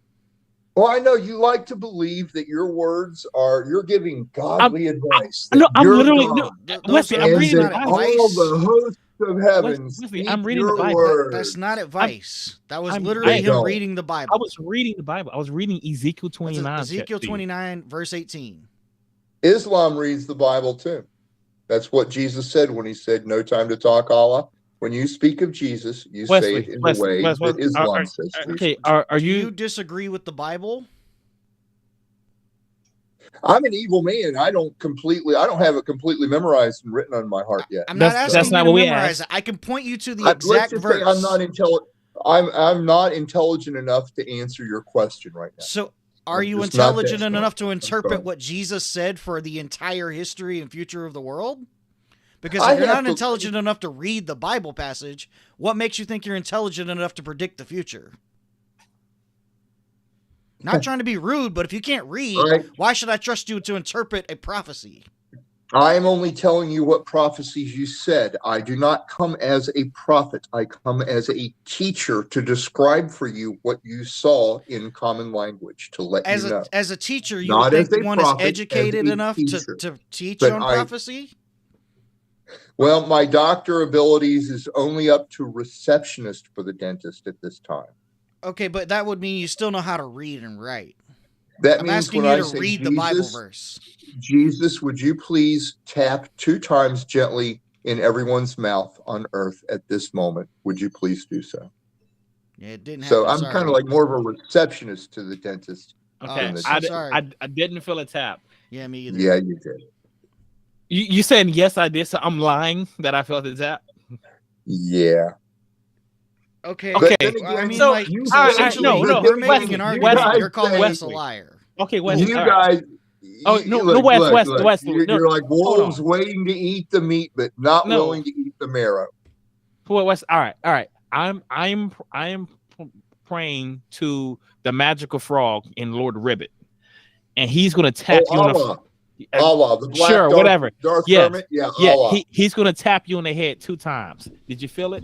Speaker 3: Well, I know you like to believe that your words you're giving godly advice.
Speaker 2: I'm literally Wesley, I'm reading the Bible.
Speaker 3: All the hosts of heaven.
Speaker 2: Wesley, I'm reading the Bible.
Speaker 1: That's not advice. That was literally him reading the Bible.
Speaker 2: I was reading the Bible. I was reading Ezekiel 29.
Speaker 1: Ezekiel 29, verse 18.
Speaker 3: Islam reads the Bible too. That's what Jesus said when he said, "No time to talk Allah." when you speak of Jesus, you say
Speaker 2: Wesley,
Speaker 3: it in the way that Islam says Jesus.
Speaker 2: okay, are
Speaker 1: Do
Speaker 2: you?
Speaker 1: you disagree with the Bible?
Speaker 3: I'm an evil man. I don't have it completely memorized and written on my heart yet.
Speaker 1: I'm not
Speaker 2: That's
Speaker 1: asking
Speaker 2: not
Speaker 1: you
Speaker 2: what
Speaker 1: to
Speaker 2: we
Speaker 1: memorize
Speaker 2: asked.
Speaker 1: it. I can point you to the
Speaker 3: Let's
Speaker 1: exact
Speaker 3: just
Speaker 1: verse.
Speaker 3: say I'm not intelligent. I'm not intelligent enough to answer your question right now.
Speaker 1: So, are
Speaker 3: I'm
Speaker 1: you
Speaker 3: just not that
Speaker 1: intelligent
Speaker 3: smart.
Speaker 1: enough to
Speaker 3: I'm
Speaker 1: interpret
Speaker 3: sorry.
Speaker 1: what Jesus said for the entire history and future of the world? Because
Speaker 3: I
Speaker 1: if you're
Speaker 3: have
Speaker 1: not
Speaker 3: to-
Speaker 1: intelligent enough to read the Bible passage, what makes you think you're intelligent enough to predict the future? Not trying to be rude, but if you can't read, why should I trust you to interpret a prophecy?
Speaker 3: I am only telling you what prophecies you said. I do not come as a prophet. I come as a teacher to describe for you what you saw in common language, to let you know.
Speaker 1: As a teacher, you
Speaker 3: Not
Speaker 1: would think
Speaker 3: as a
Speaker 1: one is
Speaker 3: prophet,
Speaker 1: educated
Speaker 3: as a
Speaker 1: enough
Speaker 3: teacher.
Speaker 1: to teach
Speaker 3: But
Speaker 1: on prophecy?
Speaker 3: Well, my doctor abilities is only up to receptionist for the dentist at this time.
Speaker 1: Okay, but that would mean you still know how to read and write.
Speaker 3: That
Speaker 1: I'm
Speaker 3: means
Speaker 1: asking
Speaker 3: when
Speaker 1: you
Speaker 3: I
Speaker 1: to
Speaker 3: say
Speaker 1: read the Bible
Speaker 3: Jesus,
Speaker 1: verse.
Speaker 3: Jesus, would you please tap 2 times gently in everyone's mouth on earth at this moment? Would you please do so?
Speaker 1: Yeah, it didn't happen.
Speaker 3: So I'm
Speaker 1: sorry.
Speaker 3: kind of like more of a receptionist to the dentist.
Speaker 2: Okay,
Speaker 1: so sorry.
Speaker 2: I didn't feel a tap.
Speaker 1: Yeah, me either.
Speaker 3: Yeah, you did.
Speaker 2: You saying yes, I did. So I'm lying that I felt a tap.
Speaker 3: Yeah.
Speaker 1: Okay.
Speaker 2: Okay.
Speaker 3: But then
Speaker 1: Well, I
Speaker 3: again,
Speaker 1: mean,
Speaker 2: So,
Speaker 1: like,
Speaker 3: you
Speaker 1: so
Speaker 3: guys-
Speaker 1: essentially,
Speaker 2: no,
Speaker 1: we're making
Speaker 2: Wesley,
Speaker 1: an
Speaker 2: you
Speaker 1: argument.
Speaker 3: guys
Speaker 1: You're calling
Speaker 3: say-
Speaker 1: us a liar.
Speaker 2: Okay, Wesley.
Speaker 3: You
Speaker 2: all right.
Speaker 3: guys,
Speaker 2: Oh, no, no, Wesley.
Speaker 3: You're like
Speaker 2: hold
Speaker 3: wolves
Speaker 2: on.
Speaker 3: waiting to eat the meat, but not
Speaker 2: No.
Speaker 3: willing to eat the marrow.
Speaker 2: West. All right. I'm praying to the magical frog in Lord Ribbit, and he's going to tap you on
Speaker 3: Allah.
Speaker 2: the
Speaker 3: Allah, the black
Speaker 2: sure,
Speaker 3: Darth,
Speaker 2: whatever.
Speaker 3: Darth
Speaker 2: Yes.
Speaker 3: Kermit? Yeah,
Speaker 2: yeah.
Speaker 3: Allah.
Speaker 2: He's going to tap you on the head 2 times. Did you feel it?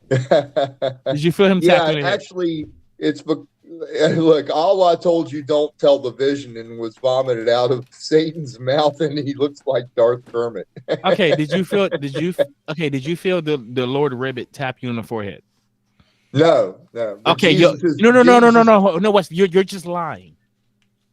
Speaker 2: Did you feel him
Speaker 3: Yeah,
Speaker 2: tap you on the head?
Speaker 3: actually, look, Allah told you don't tell the vision and was vomited out of Satan's mouth, and he looks like Darth Kermit.
Speaker 2: Okay, did you feel the Lord Ribbit tap you on the forehead?
Speaker 3: No. But
Speaker 2: Okay,
Speaker 3: Jesus is-
Speaker 2: no, Wes, you're just lying.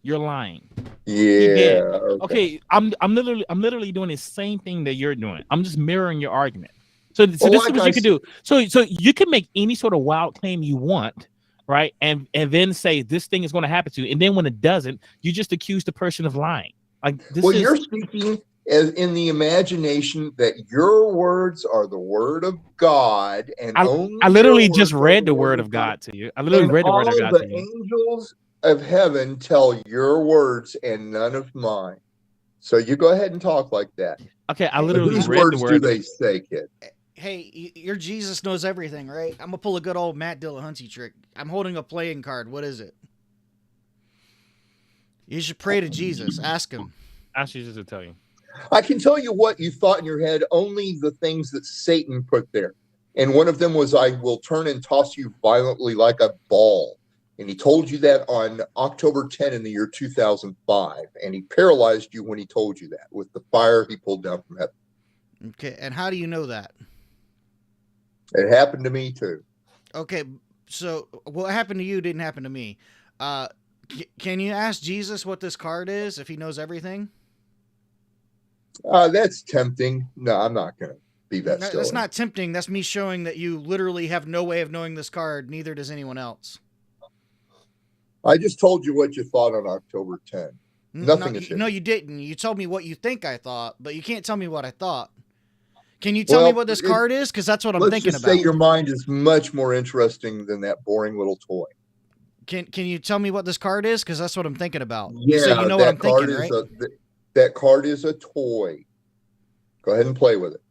Speaker 2: You're lying.
Speaker 3: Yeah.
Speaker 2: Okay, I'm literally doing the same thing that you're doing. I'm just mirroring your argument. So this
Speaker 3: Well,
Speaker 2: is
Speaker 3: like
Speaker 2: what
Speaker 3: I
Speaker 2: you can do. So you can make any sort of wild claim you want, right? And then say this thing is going to happen to you, and then when it doesn't, you just accuse the person of lying. Like this
Speaker 3: Well,
Speaker 2: is
Speaker 3: you're speaking as in the imagination that your words are the word of God, and
Speaker 2: I literally just read the word of God to you. I literally
Speaker 3: and
Speaker 2: read the word of
Speaker 3: all
Speaker 2: God
Speaker 3: the
Speaker 2: to you.
Speaker 3: angels of heaven tell your words and none of mine. So you go ahead and talk like that.
Speaker 2: Okay, I
Speaker 3: But
Speaker 2: literally
Speaker 3: whose
Speaker 2: read the
Speaker 3: words
Speaker 2: word.
Speaker 3: do they say, kid?
Speaker 1: Hey, your Jesus knows everything, right? I'm gonna pull a good old Matt Dillahunty trick. I'm holding a playing card. What is it? You should pray to Jesus. Ask him.
Speaker 2: Ask Jesus to tell you.
Speaker 3: I can tell you what you thought in your head, only the things that Satan put there. And one of them was, I will turn and toss you violently like a ball. And he told you that on October 10 in the year 2005. And he paralyzed you when he told you that with the fire he pulled down from heaven.
Speaker 1: Okay, and how do you know that?
Speaker 3: It happened to me too.
Speaker 1: Okay, so what happened to you didn't happen to me. Can you ask Jesus what this card is if he knows everything?
Speaker 3: That's tempting. No, I'm not going to be that silly.
Speaker 1: That's not tempting. That's me showing that you literally have no way of knowing this card. Neither does anyone else.
Speaker 3: I just told you what you thought on October 10. Nothing has
Speaker 1: No, you didn't. You told me what you think I thought, but you can't tell me what I thought. Can you tell me what this card is? Because that's what I'm thinking about.
Speaker 3: Let's just say your mind is much more interesting than that boring little toy.
Speaker 1: Can you tell me what this card is? Because that's what I'm thinking about.
Speaker 3: Yeah,
Speaker 1: so you know what I'm thinking, right?
Speaker 3: That card is a toy. Go ahead and play with it.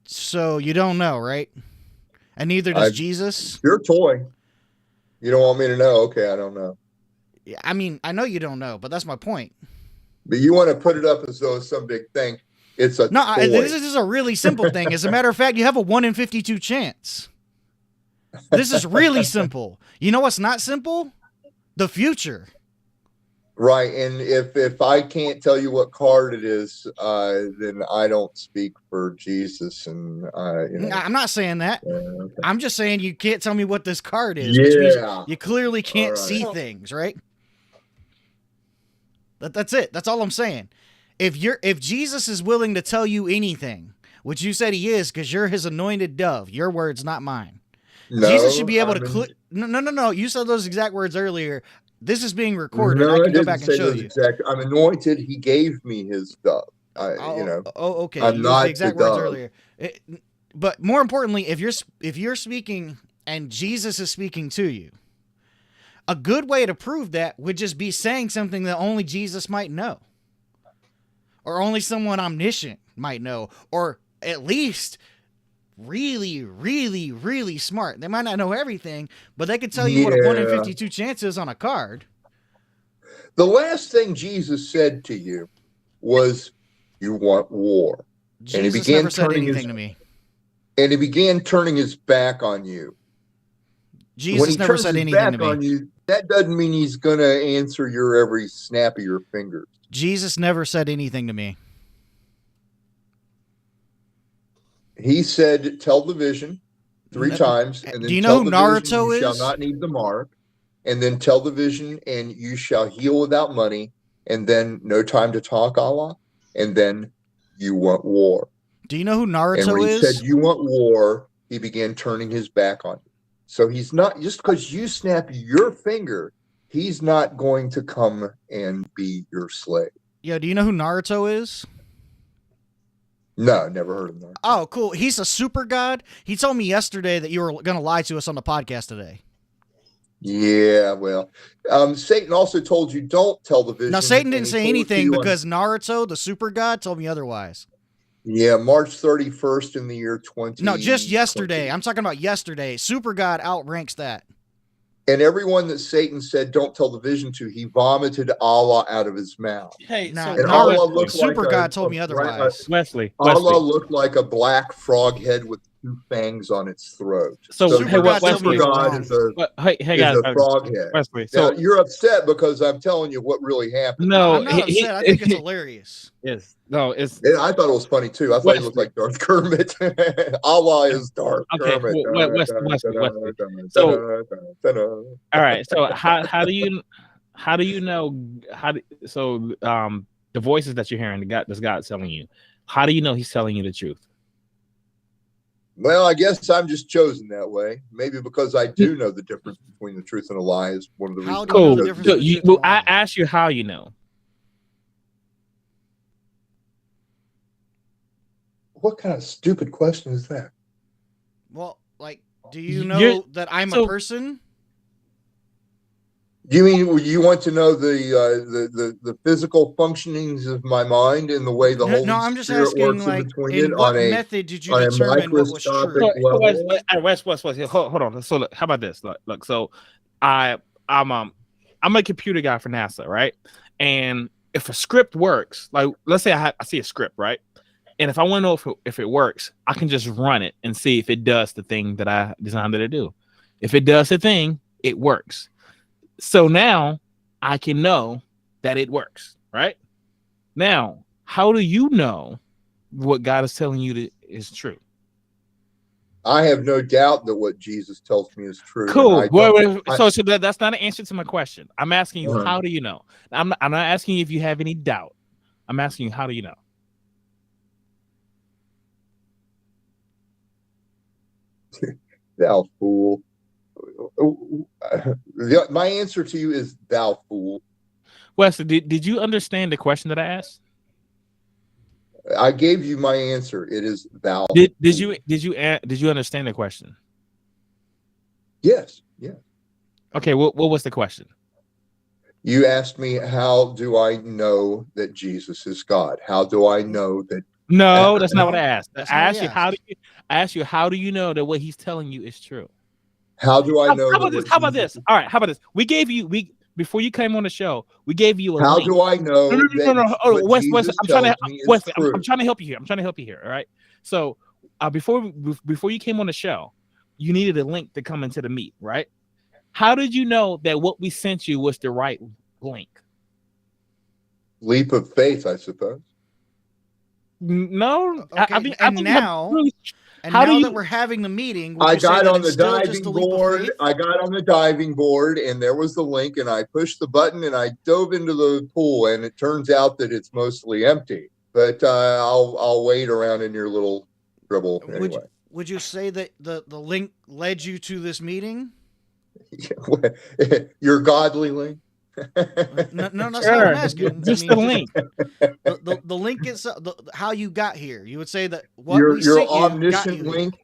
Speaker 1: So you don't know, right? And neither does Jesus?
Speaker 3: Your toy. You don't want me to know? Okay, I don't know.
Speaker 1: Yeah, I mean, I know you don't know, but that's my point.
Speaker 3: But you want to put it up as though it's some big thing. It's a toy.
Speaker 1: This is a really simple thing. As a matter of fact, you have a 1 in 52 chance. This is really simple. You know what's not simple? The future.
Speaker 3: Right, and if I can't tell you what card it is, then I don't speak for Jesus, and
Speaker 1: I'm not saying that.
Speaker 3: Okay.
Speaker 1: I'm just saying you can't tell me what this card is.
Speaker 3: Yeah.
Speaker 1: Which means you clearly can't
Speaker 3: All right.
Speaker 1: see things, right? That's it. That's all I'm saying. If Jesus is willing to tell you anything, which you said he is because you're his anointed dove. Your words, not mine.
Speaker 3: No,
Speaker 1: Jesus should be able to No. You said those exact words earlier. This is being recorded.
Speaker 3: No,
Speaker 1: I
Speaker 3: I
Speaker 1: can go
Speaker 3: didn't
Speaker 1: back and
Speaker 3: say
Speaker 1: show
Speaker 3: those
Speaker 1: you.
Speaker 3: exact. I'm anointed. He gave me his dove.
Speaker 1: Okay.
Speaker 3: I'm
Speaker 1: You used
Speaker 3: not
Speaker 1: the exact
Speaker 3: the
Speaker 1: words
Speaker 3: dove.
Speaker 1: earlier. But more importantly, if you're speaking and Jesus is speaking to you, a good way to prove that would just be saying something that only Jesus might know, or only someone omniscient might know, or at least really, really, really smart. They might not know everything, but they could tell you what a 1 in 52 chance is on a card.
Speaker 3: The last thing Jesus said to you was, "You want war,"
Speaker 1: Jesus never said anything to me.
Speaker 3: And he began turning his back on you.
Speaker 1: Jesus never said anything to me.
Speaker 3: On you, that doesn't mean he's going to answer your every snap of your fingers.
Speaker 1: Jesus never said anything to me.
Speaker 3: He said, "Tell the vision 3 times, and then
Speaker 1: do you know who
Speaker 3: tell the
Speaker 1: Naruto
Speaker 3: vision, you
Speaker 1: is?
Speaker 3: shall not need the mark, and then tell the vision, and you shall heal without money, and then no time to talk, Allah, and then you want war."
Speaker 1: Do you know who Naruto
Speaker 3: and when he
Speaker 1: is?
Speaker 3: said you want war, he began turning his back on you. So he's not, just because you snap your finger, he's not going to come and be your slave.
Speaker 1: Yeah, do you know who Naruto is?
Speaker 3: No, never heard of him.
Speaker 1: Oh, cool. He's a super god. He told me yesterday that you were going to lie to us on the podcast today.
Speaker 3: Yeah, well, Satan also told you don't tell the vision.
Speaker 1: Now, Satan didn't say anything because Naruto, the super god, told me otherwise.
Speaker 3: Yeah, March 31st in the year 20.
Speaker 1: No, just yesterday. I'm talking about yesterday. Super God outranks that.
Speaker 3: And everyone that Satan said don't tell the vision to, he vomited Allah out of his mouth.
Speaker 2: Hey,
Speaker 1: now,
Speaker 2: so
Speaker 3: Allah looked
Speaker 1: Super
Speaker 3: like
Speaker 1: God told me otherwise.
Speaker 2: Wesley.
Speaker 3: Allah looked like a black frog head with 2 fangs on its throat.
Speaker 2: So
Speaker 1: Super God told me
Speaker 3: God is a
Speaker 2: guys,
Speaker 3: frog head.
Speaker 2: Wesley.
Speaker 3: So
Speaker 2: So
Speaker 3: you're upset because I'm telling you what really happened.
Speaker 2: no,
Speaker 1: I'm not upset. I think it's hilarious.
Speaker 2: Yes, no, it's.
Speaker 3: And I thought it was funny too. I thought he looked like Darth Kermit. Allah is Darth Kermit.
Speaker 2: Wesley. So, all right. So how do you know the voices that you're hearing, this God telling you, how do you know he's telling you the truth?
Speaker 3: Well, I guess I'm just chosen that way. Maybe because I do know the difference between the truth and a lie is one of the reasons.
Speaker 1: How do you know the difference between truth and a lie?
Speaker 2: I asked you how you know.
Speaker 3: What kind of stupid question is that?
Speaker 1: Well, like, do you know that I'm a person?
Speaker 3: Do you mean you want to know the physical functionings of my mind and the way the Holy
Speaker 1: I'm just
Speaker 3: Spirit
Speaker 1: asking,
Speaker 3: works
Speaker 1: like,
Speaker 3: in between
Speaker 1: in
Speaker 3: it
Speaker 1: what
Speaker 3: on a
Speaker 1: method did you determine what was true?
Speaker 3: microscopic
Speaker 2: West, hold on. So look, how about this? Look, so I'm a computer guy for NASA, right? And if a script works, like let's say I see a script, right? And if I want to know if it works, I can just run it and see if it does the thing that I designed it to do. If it does the thing, it works. So now I can know that it works, right? Now, how do you know what God is telling you is true?
Speaker 3: I have no doubt that what Jesus tells me is true.
Speaker 2: Cool. So that's not an answer to my question. I'm asking you, how do you know? I'm not asking you if you have any doubt. I'm asking you, how do you know?
Speaker 3: Thou fool. My answer to you is thou fool.
Speaker 2: Wesley, did you understand the question that I asked?
Speaker 3: I gave you my answer. It is thou.
Speaker 2: Did you understand the question?
Speaker 3: Yes. Yeah.
Speaker 2: Okay. What was the question?
Speaker 3: You asked me, how do I know that Jesus is God? How do I know that?
Speaker 2: No, that's not what I asked. I asked you, how do you know that what he's telling you is true?
Speaker 3: How do I know?
Speaker 2: How about this? All right. How about this? Before you came on the show, we gave you a link.
Speaker 3: How do I know?
Speaker 2: No. Oh, Wes, I'm trying to help you here. All right. So, before you came on the show, you needed a link to come into the meet, right? How did you know that what we sent you was the right link?
Speaker 3: Leap of faith, I suppose.
Speaker 2: No.
Speaker 1: Okay. Now that we're having the meeting,
Speaker 3: I got on the diving board. I got on the diving board, and there was the link, and I pushed the button, and I dove into the pool, and it turns out that it's mostly empty. But I'll wait around in your little dribble anyway.
Speaker 1: Would you say that the link led you to this meeting?
Speaker 3: Your godly link.
Speaker 1: No, that's
Speaker 2: Sure,
Speaker 1: not what I'm asking.
Speaker 2: just the link.
Speaker 1: The link is how you got here. You would say that what
Speaker 3: Your
Speaker 1: we sent you got
Speaker 3: omniscient
Speaker 1: you
Speaker 3: link.
Speaker 1: here.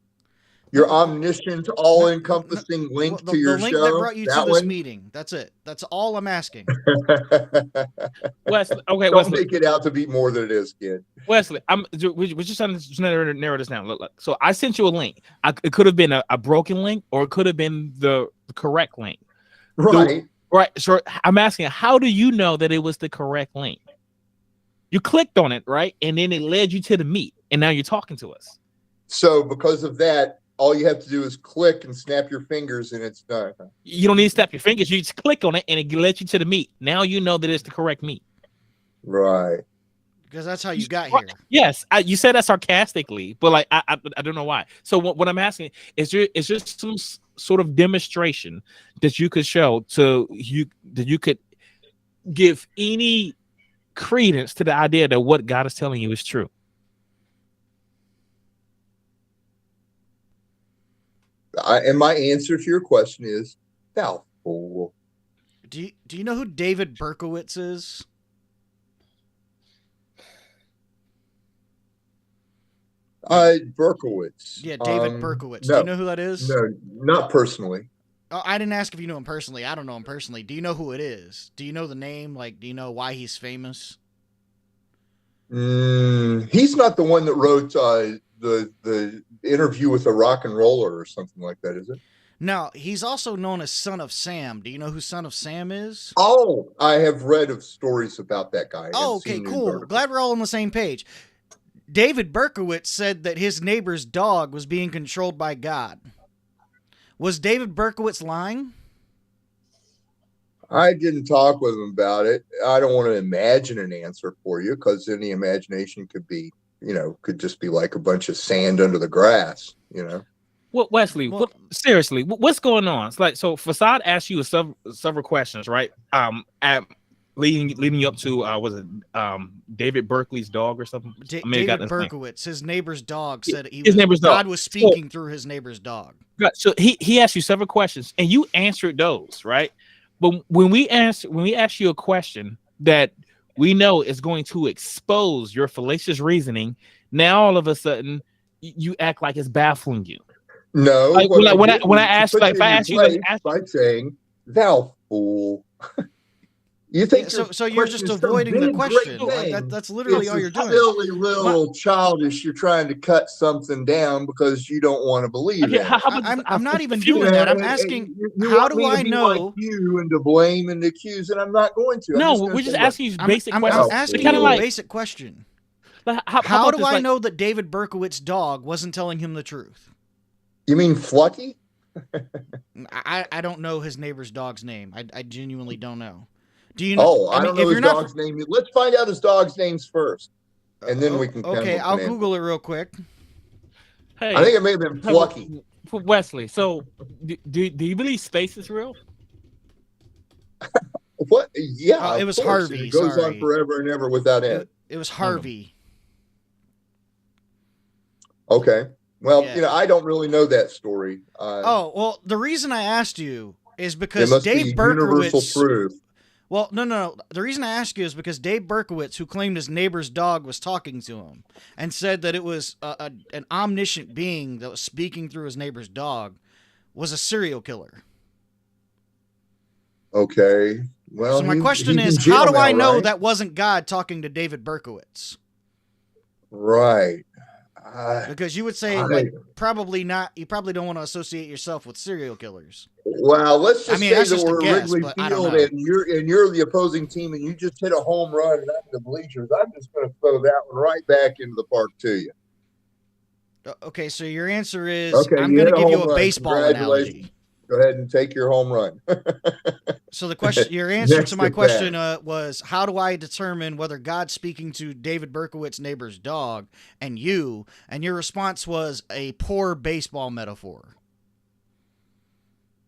Speaker 3: Your omniscient, all-encompassing link to your
Speaker 1: the link
Speaker 3: show.
Speaker 1: that brought you to this meeting. That's it. That's all I'm asking.
Speaker 2: Wesley, okay,
Speaker 3: Don't
Speaker 2: Wesley.
Speaker 3: make it out to be more than it is, kid.
Speaker 2: Wesley, we're just trying to narrow this down. Look, so I sent you a link. It could have been a broken link, or it could have been the correct link.
Speaker 3: Right.
Speaker 2: Right. So I'm asking, how do you know that it was the correct link? You clicked on it, right? And then it led you to the meet, and now you're talking to us.
Speaker 3: So because of that, all you have to do is click and snap your fingers, and it's done.
Speaker 2: You don't need to snap your fingers. You just click on it, and it lets you to the meet. Now you know that it's the correct meet.
Speaker 3: Right.
Speaker 1: Because that's how you got here.
Speaker 2: Yes, you said that sarcastically, but like I don't know why. So what I'm asking is just some sort of demonstration that you could show to you that you could give any credence to the idea that what God is telling you is true.
Speaker 3: And my answer to your question is, thou fool.
Speaker 1: Do you know who David Berkowitz is?
Speaker 3: Berkowitz.
Speaker 1: Yeah, David Berkowitz.
Speaker 3: No,
Speaker 1: do you know who that is?
Speaker 3: No, not personally.
Speaker 1: I didn't ask if you knew him personally. I don't know him personally. Do you know who it is? Do you know the name? Like, do you know why he's famous?
Speaker 3: He's not the one that wrote the interview with a rock and roller or something like that, is it?
Speaker 1: No, he's also known as Son of Sam. Do you know who Son of Sam is?
Speaker 3: Oh, I have read of stories about that guy.
Speaker 1: Oh, okay, cool. Glad we're all on the same page. David Berkowitz said that his neighbor's dog was being controlled by God. Was David Berkowitz lying?
Speaker 3: I didn't talk with him about it. I don't want to imagine an answer for you, because then the imagination could be, could just be like a bunch of sand under the grass,
Speaker 2: Well, Wesley, seriously, what's going on? It's like, so Facade asked you several questions, right? Leading you up to was it David Berkeley's dog or something?
Speaker 1: David Berkowitz, his neighbor's dog, said God was speaking through his neighbor's dog.
Speaker 2: So he asked you several questions, and you answered those, right? But when we ask you a question that we know is going to expose your fallacious reasoning, now all of a sudden you act like it's baffling you.
Speaker 3: No,
Speaker 2: like, when I ask, like, if I ask you,
Speaker 3: by saying, "Thou fool." You think
Speaker 1: so you're just avoiding the question. Like that's literally all you're doing.
Speaker 3: Silly little childish. You're trying to cut something down because you don't want to believe it.
Speaker 1: I'm not even doing that. I'm asking, how do I know?
Speaker 3: Like you and to blame and to accuse, and I'm not going to.
Speaker 2: No, we're just asking you basic questions.
Speaker 1: I'm asking you a basic question. How do I know that David Berkowitz's dog wasn't telling him the truth?
Speaker 3: You mean Flucky?
Speaker 1: I don't know his neighbor's dog's name. I genuinely don't know. Do you know?
Speaker 3: Oh, I don't know his dog's name. Let's find out his dog's names first, and then we can.
Speaker 1: Okay, I'll Google it real quick.
Speaker 2: Hey,
Speaker 3: I think it may have been Flucky.
Speaker 2: Wesley, so do you believe space is real?
Speaker 3: What? Yeah,
Speaker 1: it was Harvey.
Speaker 3: It goes on forever and ever without end.
Speaker 1: It was Harvey.
Speaker 3: Okay. Well, I don't really know that story.
Speaker 1: Well, the reason I asked you is because
Speaker 3: Dave Berkowitz. Proof.
Speaker 1: Well, no. The reason I ask you is because Dave Berkowitz, who claimed his neighbor's dog was talking to him, and said that it was an omniscient being that was speaking through his neighbor's dog, was a serial killer.
Speaker 3: Okay. Well,
Speaker 1: so my question is, how do I know that wasn't God talking to David Berkowitz?
Speaker 3: Right.
Speaker 1: Because you would say probably not. You probably don't want to associate yourself with serial killers.
Speaker 3: Well, let's just say that we're Wrigley Field and you're the opposing team and you just hit a home run and I'm the bleachers. I'm just going to throw that one right back into the park to you.
Speaker 1: Okay, so your answer is I'm going to give you a baseball analogy.
Speaker 3: Go ahead and take your home run.
Speaker 1: So the question, your answer to my question was, how do I determine whether God's speaking to David Berkowitz's neighbor's dog and your response was a poor baseball metaphor.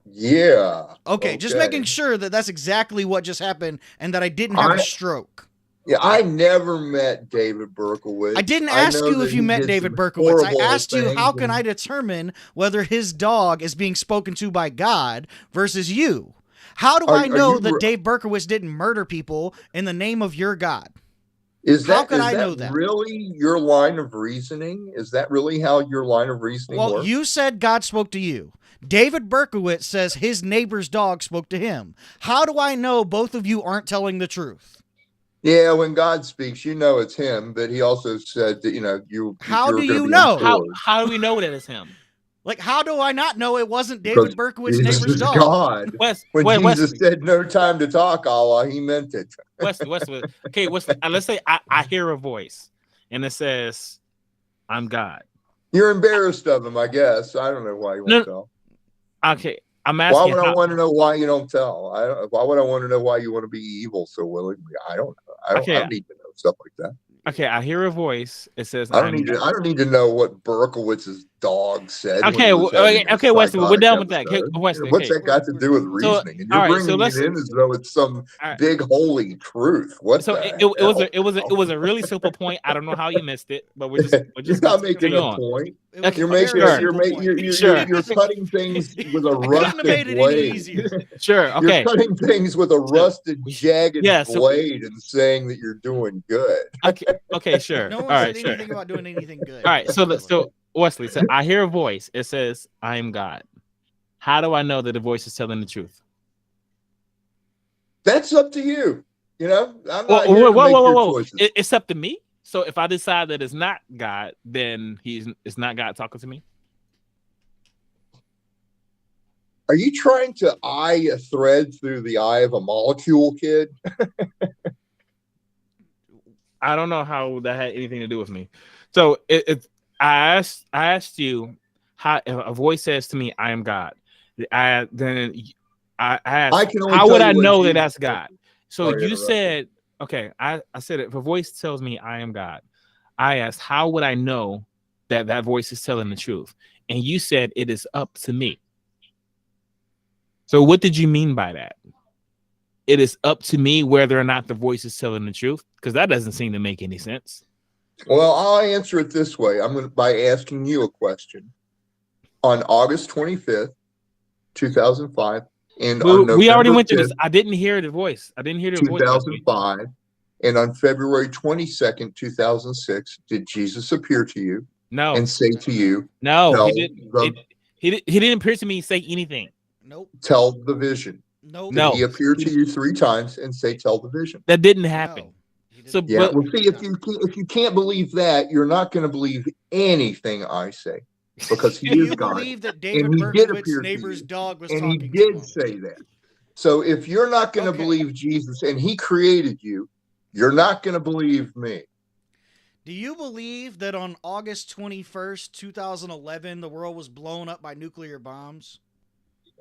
Speaker 3: Yeah.
Speaker 1: Okay, just making sure that that's exactly what just happened and that I didn't have a stroke.
Speaker 3: Yeah, I never met David Berkowitz.
Speaker 1: I didn't
Speaker 3: I
Speaker 1: ask
Speaker 3: know
Speaker 1: you
Speaker 3: that
Speaker 1: if you
Speaker 3: he
Speaker 1: met
Speaker 3: did
Speaker 1: David
Speaker 3: some
Speaker 1: Berkowitz. I
Speaker 3: horrible
Speaker 1: asked you,
Speaker 3: things
Speaker 1: how can
Speaker 3: and-
Speaker 1: I determine whether his dog is being spoken to by God versus you? How do I know that Dave Berkowitz didn't murder people in the name of your God? How could I know that?
Speaker 3: Really your line of reasoning? Is that really how your line of reasoning
Speaker 1: Well,
Speaker 3: works?
Speaker 1: you said God spoke to you. David Berkowitz says his neighbor's dog spoke to him. How do I know both of you aren't telling the truth?
Speaker 3: Yeah, when God speaks, you know it's him, but he also said that,
Speaker 1: How
Speaker 3: you're
Speaker 1: do
Speaker 3: going
Speaker 1: you
Speaker 3: to be
Speaker 1: know?
Speaker 3: ensured.
Speaker 2: How do we know that it's him?
Speaker 1: Like, how do I not know it wasn't
Speaker 3: Because
Speaker 1: David Berkowitz's
Speaker 3: Jesus
Speaker 1: neighbor's
Speaker 3: is
Speaker 1: dog?
Speaker 3: God. When Jesus
Speaker 2: Wesley,
Speaker 3: said no time to talk, Allah, he meant it.
Speaker 2: Wesley. Okay, Wesley. Let's say I hear a voice, and it says, "I'm God."
Speaker 3: You're embarrassed of him, I guess. I don't know why you won't tell.
Speaker 2: Okay, I'm
Speaker 3: Why
Speaker 2: asking.
Speaker 3: would I want to know why you don't tell? Why would I want to know why you want to be evil so willingly? I don't know. I don't need to know stuff like that.
Speaker 2: Okay, I hear a voice. It says,
Speaker 3: I don't need to know what Berkowitz's dog said.
Speaker 2: Okay, okay, Wesley, we're done with that. Okay, Wesley,
Speaker 3: What's that got to do with reasoning? And you're bringing it in as though it's some big holy truth. What? So
Speaker 2: it was a really simple point. I don't know how you missed it, but we're just
Speaker 3: not making a point.
Speaker 1: Okay,
Speaker 3: You're cutting things with a rusted blade.
Speaker 2: Sure, okay.
Speaker 3: You're cutting things with a rusted, jagged blade and saying that you're doing good.
Speaker 2: Okay, sure.
Speaker 1: No one said anything about doing anything good.
Speaker 2: All right, so Wesley, so I hear a voice. It says, "I am God." How do I know that the voice is telling the truth?
Speaker 3: That's up to you. I'm not
Speaker 2: here
Speaker 3: to make your choices.
Speaker 2: It's up to me. So if I decide that it's not God, then it's not God talking to me.
Speaker 3: Are you trying to eye a thread through the eye of a molecule, kid?
Speaker 2: I don't know how that had anything to do with me. So I asked you how if a voice says to me, "I am God." I asked, how would I know that that's God? So you said, okay, I said, if a voice tells me I am God, I asked, how would I know that that voice is telling the truth? And you said, it is up to me. So what did you mean by that? It is up to me whether or not the voice is telling the truth? Because that doesn't seem to make any sense.
Speaker 3: Well, I'll answer it this way. by asking you a question. On August 25th, 2005, and on November
Speaker 2: we already went through
Speaker 3: 5th,
Speaker 2: this. I didn't hear the voice.
Speaker 3: 2005, and on February 22nd, 2006, did Jesus appear to you?
Speaker 2: No.
Speaker 3: And say to you?
Speaker 2: No, he didn't. He didn't appear to me and say anything.
Speaker 1: Nope.
Speaker 3: Tell the vision.
Speaker 1: Nope.
Speaker 3: Did he appear to you 3 times and say, "Tell the vision"?
Speaker 2: That didn't happen.
Speaker 1: No,
Speaker 2: so,
Speaker 3: yeah. Well, see, if you can't believe that, you're not going to believe anything I say, because he is God.
Speaker 1: Believe that David
Speaker 3: and he did appear
Speaker 1: neighbor's
Speaker 3: to you,
Speaker 1: dog was
Speaker 3: and
Speaker 1: talking
Speaker 3: he
Speaker 1: to
Speaker 3: did
Speaker 1: him.
Speaker 3: say that. So if you're not going to believe Jesus and he created you, you're not going to believe me.
Speaker 1: Do you believe that on August 21st, 2011, the world was blown up by nuclear bombs?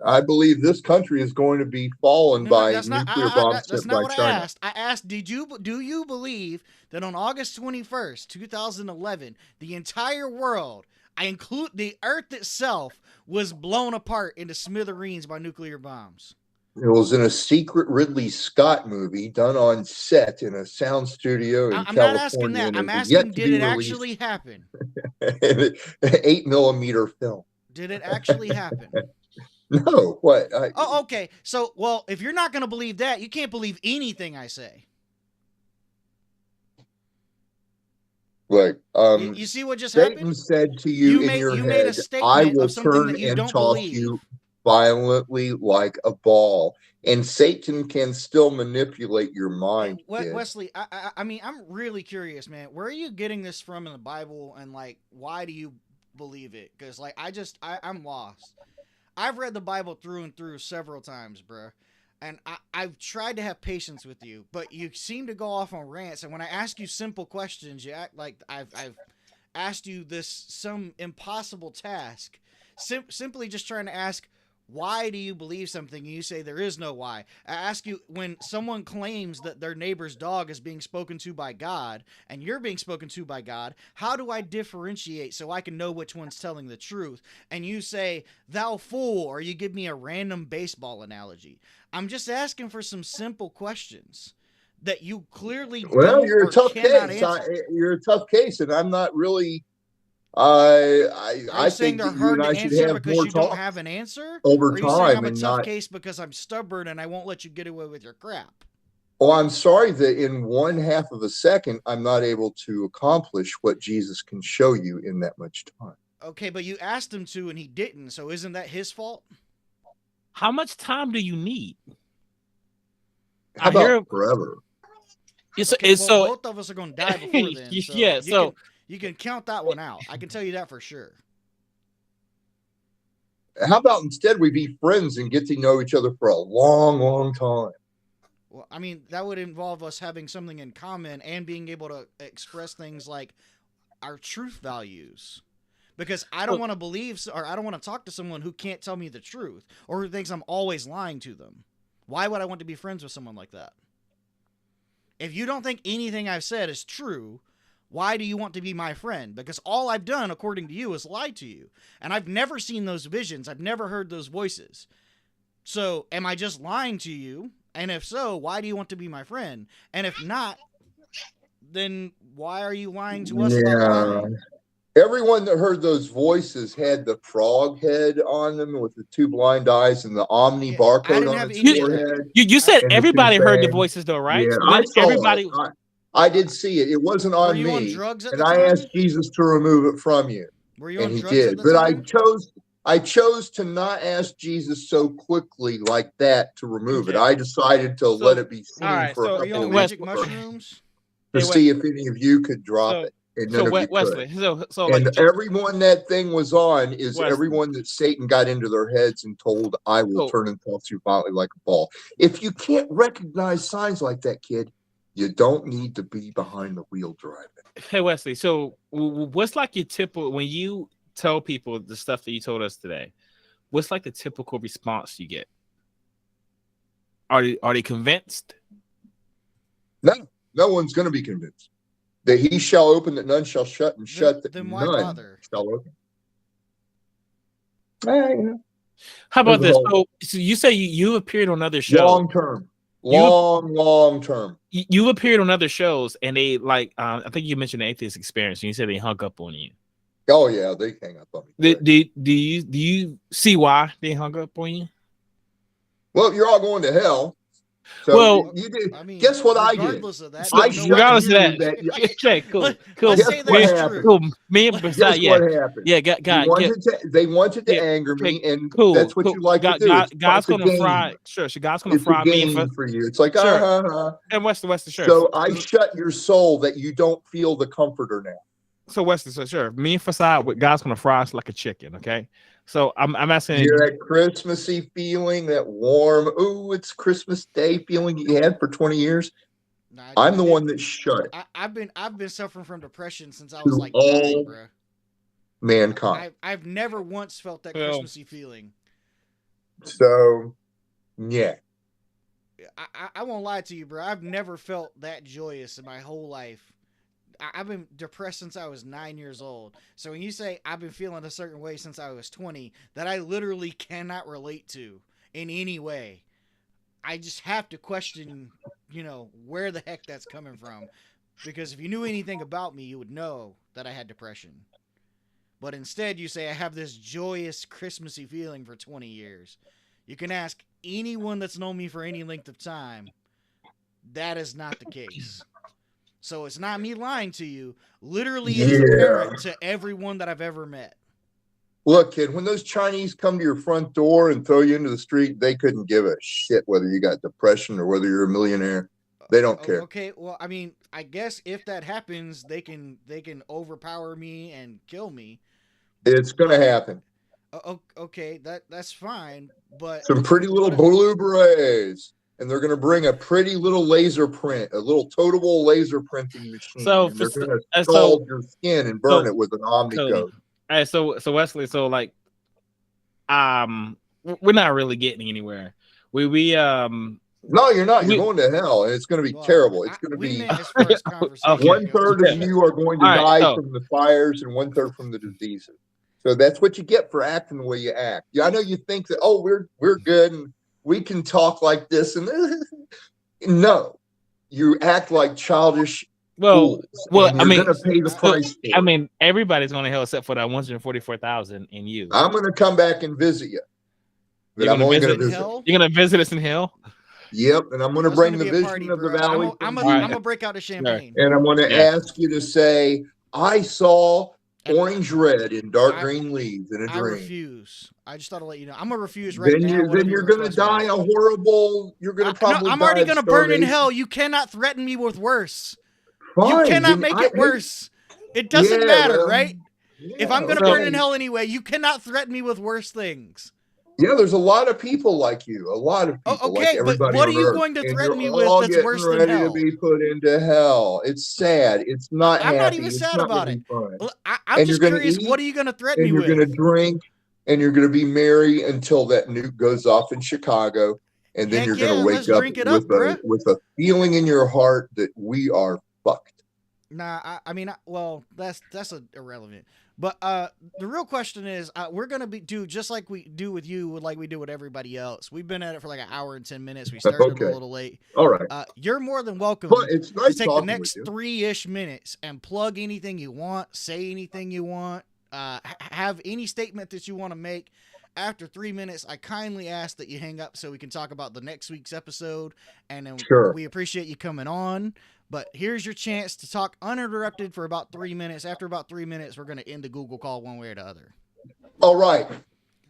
Speaker 3: I believe this country is going to be fallen by nuclear bombs sent by China.
Speaker 1: I asked, do you believe that on August 21st, 2011, the entire world, I include the Earth itself, was blown apart into smithereens by nuclear bombs?
Speaker 3: It was in a secret Ridley Scott movie done on set in a sound studio in California.
Speaker 1: I'm not asking that. I'm asking, did it actually happen?
Speaker 3: 8mm film.
Speaker 1: Did it actually happen?
Speaker 3: No. What?
Speaker 1: Okay. So, well, if you're not going to believe that, you can't believe anything I say.
Speaker 3: Like,
Speaker 1: you see what just
Speaker 3: Satan
Speaker 1: happened?
Speaker 3: said to you in your head, "I will turn and toss you violently like a ball." And Satan can still manipulate your mind.
Speaker 1: Wesley, I mean, I'm really curious, man. Where are you getting this from in the Bible, and like, why do you believe it? Because like, I'm lost. I've read the Bible through and through several times, bro. And I've tried to have patience with you, but you seem to go off on rants. And when I ask you simple questions, you act like I've asked you some impossible task. Simply just trying to ask, why do you believe something? And you say there is no why. I ask you, when someone claims that their neighbor's dog is being spoken to by God, and you're being spoken to by God, how do I differentiate so I can know which one's telling the truth? And you say, "Thou fool," or you give me a random baseball analogy. I'm just asking for some simple questions. that you clearly
Speaker 3: Well,
Speaker 1: don't
Speaker 3: you're a
Speaker 1: or
Speaker 3: tough
Speaker 1: cannot
Speaker 3: case.
Speaker 1: answer?
Speaker 3: You're a tough case, and I'm not really.
Speaker 1: Are you
Speaker 3: I
Speaker 1: saying
Speaker 3: think
Speaker 1: they're
Speaker 3: that you and
Speaker 1: hard
Speaker 3: I
Speaker 1: to
Speaker 3: should
Speaker 1: answer
Speaker 3: have
Speaker 1: because
Speaker 3: more
Speaker 1: you don't
Speaker 3: talk
Speaker 1: have an answer?
Speaker 3: over
Speaker 1: Or are you saying
Speaker 3: time
Speaker 1: I'm a
Speaker 3: and
Speaker 1: tough
Speaker 3: not.
Speaker 1: case because I'm stubborn and I won't let you get away with your crap?
Speaker 3: Oh, I'm sorry that in 1/2 of a second, I'm not able to accomplish what Jesus can show you in that much time.
Speaker 1: Okay, but you asked him to and he didn't, so isn't that his fault?
Speaker 2: How much time do you need?
Speaker 3: How about forever?
Speaker 1: Okay, well,
Speaker 2: So
Speaker 1: both of us are going to die before then, so
Speaker 2: yeah. So
Speaker 1: you can count that one out. I can tell you that for sure.
Speaker 3: How about instead we be friends and get to know each other for a long, long time?
Speaker 1: Well, I mean, that would involve us having something in common and being able to express things like our truth values. Because I don't want to believe, or I don't want to talk to someone who can't tell me the truth or who thinks I'm always lying to them. Why would I want to be friends with someone like that? If you don't think anything I've said is true, why do you want to be my friend? Because all I've done, according to you, is lie to you. And I've never seen those visions. I've never heard those voices. So, am I just lying to you? And if so, why do you want to be my friend? And if not, then why are you lying to us about lying?
Speaker 3: Everyone that heard those voices had the frog head on them with the 2 blind eyes and the Omni barcode on its forehead.
Speaker 2: You said everybody heard the voices though, right?
Speaker 3: Yeah,
Speaker 2: So
Speaker 3: I saw
Speaker 2: everybody.
Speaker 3: it. I did see it. It wasn't on
Speaker 1: Were you
Speaker 3: me.
Speaker 1: on drugs at
Speaker 3: and
Speaker 1: the
Speaker 3: I
Speaker 1: time?
Speaker 3: asked Jesus to remove it from you.
Speaker 1: Were you
Speaker 3: and
Speaker 1: on
Speaker 3: he
Speaker 1: drugs
Speaker 3: did.
Speaker 1: at the
Speaker 3: But
Speaker 1: time?
Speaker 3: I chose to not ask Jesus so quickly like that to remove it. I decided to let it be seen for a
Speaker 1: Were you
Speaker 3: couple
Speaker 1: on
Speaker 3: of weeks
Speaker 1: magic mushrooms?
Speaker 3: to see if any of you could drop it. And none of you
Speaker 2: Wesley,
Speaker 3: could.
Speaker 2: so
Speaker 3: And
Speaker 2: like
Speaker 3: everyone that thing was on is
Speaker 2: Wesley.
Speaker 3: everyone that Satan got into their heads and told, I will turn and toss you violently like a ball. If you can't recognize signs like that, kid, you don't need to be behind the wheel driving.
Speaker 2: Hey Wesley, so what's like your typical when you tell people the stuff that you told us today? What's like the typical response you get? Are they convinced?
Speaker 3: No one's going to be convinced. That he shall open, that none shall shut, and shut that
Speaker 1: then why
Speaker 3: none
Speaker 1: bother?
Speaker 3: shall open.
Speaker 2: How about this? So you say you appeared on other shows.
Speaker 3: Long term.
Speaker 2: You appeared on other shows, and they like I think you mentioned the atheist experience, and you said they hung up on you.
Speaker 3: Oh yeah, they hang up on me.
Speaker 2: Do you see why they hung up on you?
Speaker 3: Well, you're all going to hell. So
Speaker 2: well,
Speaker 3: you did. I mean, guess what I did?
Speaker 1: Regardless of that,
Speaker 2: regardless of that, okay, cool.
Speaker 1: Let's say that's true.
Speaker 2: Cool. Me and
Speaker 3: guess what happened?
Speaker 2: Yeah,
Speaker 3: they wanted to anger me, and that's what you like to do.
Speaker 2: God's gonna fry. Sure, God's gonna fry me
Speaker 3: for you. It's like
Speaker 2: And Wesley, sure.
Speaker 3: So I shut your soul that you don't feel the comforter now.
Speaker 2: So Wesley, so sure, me and Fasad, God's gonna fry us like a chicken, okay? So I'm asking
Speaker 3: you that Christmassy feeling, that warm, it's Christmas Day feeling you had for 20 years. I'm the one that shut it.
Speaker 1: I've been suffering from depression since I was like 9, bro.
Speaker 3: Mankind.
Speaker 1: I've never once felt that Christmassy feeling.
Speaker 3: So, yeah.
Speaker 1: I won't lie to you, bro. I've never felt that joyous in my whole life. I've been depressed since I was 9 years old. So when you say I've been feeling a certain way since I was 20, that I literally cannot relate to in any way, I just have to question, where the heck that's coming from. Because if you knew anything about me, you would know that I had depression. But instead, you say I have this joyous, Christmassy feeling for 20 years. You can ask anyone that's known me for any length of time. That is not the case. So it's not me lying to you. Literally, it is apparent to everyone that I've ever met.
Speaker 3: Look, kid, when those Chinese come to your front door and throw you into the street, they couldn't give a shit whether you got depression or whether you're a millionaire. They don't care.
Speaker 1: Okay, well, I mean, I guess if that happens, they can overpower me and kill me.
Speaker 3: It's gonna happen.
Speaker 1: Okay, that's fine, but
Speaker 3: some pretty little blue berets. And they're going to bring a pretty little laser print, a little totable laser printing machine.
Speaker 2: So
Speaker 3: and they're going to scald your skin and burn it with an Omni code.
Speaker 2: All right, so Wesley, so like, we're not really getting anywhere. No,
Speaker 3: you're not. You're going to hell, and it's going to be terrible. It's going to be 1/3 of you are going to die from the fires, and 1/3 from the diseases. So that's what you get for acting the way you act. Yeah, I know you think that we're good and we can talk like this, and no, you act like childish
Speaker 2: Well,
Speaker 3: fools,
Speaker 2: well,
Speaker 3: and
Speaker 2: I
Speaker 3: you're
Speaker 2: mean,
Speaker 3: going to pay the
Speaker 2: so,
Speaker 3: price for
Speaker 2: I
Speaker 3: it.
Speaker 2: mean, everybody's going to hell except for that 144,000 and you.
Speaker 3: I'm going to come back and visit you. But
Speaker 2: You're
Speaker 3: I'm
Speaker 2: gonna
Speaker 3: only going
Speaker 2: visit
Speaker 3: to
Speaker 1: In
Speaker 3: visit.
Speaker 1: hell?
Speaker 2: You're gonna visit us in hell.
Speaker 3: Yep, and I'm going to
Speaker 1: It's
Speaker 3: bring
Speaker 1: gonna
Speaker 3: the
Speaker 1: be a
Speaker 3: vision
Speaker 1: party,
Speaker 3: of the
Speaker 1: bro.
Speaker 3: valley
Speaker 1: I'm
Speaker 3: from
Speaker 1: gonna
Speaker 3: Jesus,
Speaker 1: break out a champagne.
Speaker 3: and I'm going to
Speaker 2: Yes.
Speaker 3: ask you to say, I saw
Speaker 1: And
Speaker 3: orange red in dark
Speaker 1: I-
Speaker 3: green leaves in a
Speaker 1: I
Speaker 3: dream.
Speaker 1: refuse. I just thought to let you know. I'm gonna refuse right now.
Speaker 3: Then
Speaker 1: whatever
Speaker 3: you're
Speaker 1: your
Speaker 3: going to
Speaker 1: request
Speaker 3: die
Speaker 1: was.
Speaker 3: a horrible. You're going to probably
Speaker 1: I'm
Speaker 3: die
Speaker 1: already
Speaker 3: of
Speaker 1: gonna burn in
Speaker 3: starvation.
Speaker 1: hell. You cannot threaten me with worse.
Speaker 3: Fine,
Speaker 1: You cannot
Speaker 3: then
Speaker 1: make it worse. It doesn't
Speaker 3: Yeah,
Speaker 1: matter,
Speaker 3: well,
Speaker 1: right? If I'm gonna
Speaker 2: So-
Speaker 1: burn in hell anyway, you cannot threaten me with worse things.
Speaker 3: Yeah, there's a lot of people like you. A lot of people, like
Speaker 1: Okay, but
Speaker 3: everybody
Speaker 1: what are
Speaker 3: on
Speaker 1: you
Speaker 3: Earth.
Speaker 1: going to
Speaker 3: And
Speaker 1: threaten
Speaker 3: you're
Speaker 1: me with
Speaker 3: all
Speaker 1: that's
Speaker 3: getting
Speaker 1: worse than
Speaker 3: ready
Speaker 1: hell?
Speaker 3: to be put into hell. It's sad. It's not
Speaker 1: I'm
Speaker 3: happy.
Speaker 1: not even
Speaker 3: It's
Speaker 1: sad
Speaker 3: not
Speaker 1: about
Speaker 3: gonna
Speaker 1: it.
Speaker 3: be fun.
Speaker 1: I'm
Speaker 3: And
Speaker 1: just
Speaker 3: you're gonna
Speaker 1: curious.
Speaker 3: eat,
Speaker 1: What are you gonna threaten
Speaker 3: And
Speaker 1: me
Speaker 3: you're
Speaker 1: with?
Speaker 3: going to drink, and you're going to be merry until that nuke goes off in Chicago. And then
Speaker 1: Heck
Speaker 3: you're
Speaker 1: yeah,
Speaker 3: going to
Speaker 1: let's
Speaker 3: wake up
Speaker 1: drink it up, bruh.
Speaker 3: with a feeling in your heart that we are fucked.
Speaker 1: Nah, I mean, well, that's irrelevant. But the real question is, we're gonna do just like we do with you, like we do with everybody else. We've been at it for like an hour and 10 minutes. We started
Speaker 3: Okay.
Speaker 1: a little late.
Speaker 3: All right.
Speaker 1: You're more than welcome
Speaker 3: But it's
Speaker 1: to
Speaker 3: nice
Speaker 1: take the
Speaker 3: talking
Speaker 1: next
Speaker 3: with you.
Speaker 1: 3-ish minutes and plug anything you want, say anything you want, have any statement that you want to make. After 3 minutes, I kindly ask that you hang up so we can talk about the next week's episode. And then
Speaker 3: Sure.
Speaker 1: we appreciate you coming on. But here's your chance to talk uninterrupted for about 3 minutes. After about 3 minutes, we're going to end the Google call one way or the other.
Speaker 3: All right.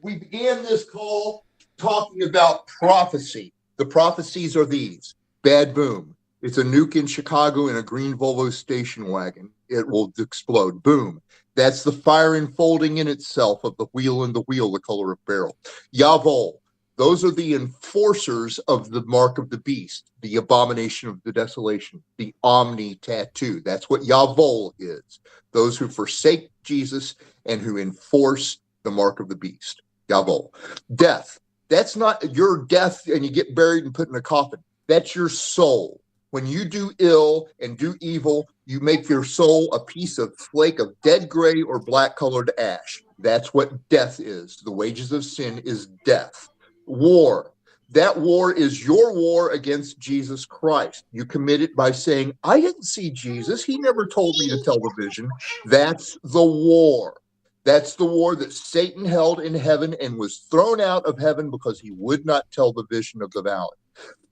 Speaker 3: We began this call talking about prophecy. The prophecies are these. Bad boom. It's a nuke in Chicago in a green Volvo station wagon. It will explode. Boom. That's the fire enfolding in itself of the wheel and the wheel, the color of beryl. Yavol. Those are the enforcers of the mark of the beast, the abomination of the desolation, the omni tattoo. That's what Yavol is. Those who forsake Jesus and who enforce the mark of the beast. Yavol. Death. That's not your death and you get buried and put in a coffin. That's your soul. When you do ill and do evil, you make your soul a piece of flake of dead gray or black colored ash. That's what death is. The wages of sin is death. War. That war is your war against Jesus Christ. You commit it by saying, I didn't see Jesus. He never told me to tell the vision. That's the war. That's the war that Satan held in heaven and was thrown out of heaven because he would not tell the vision of the valley.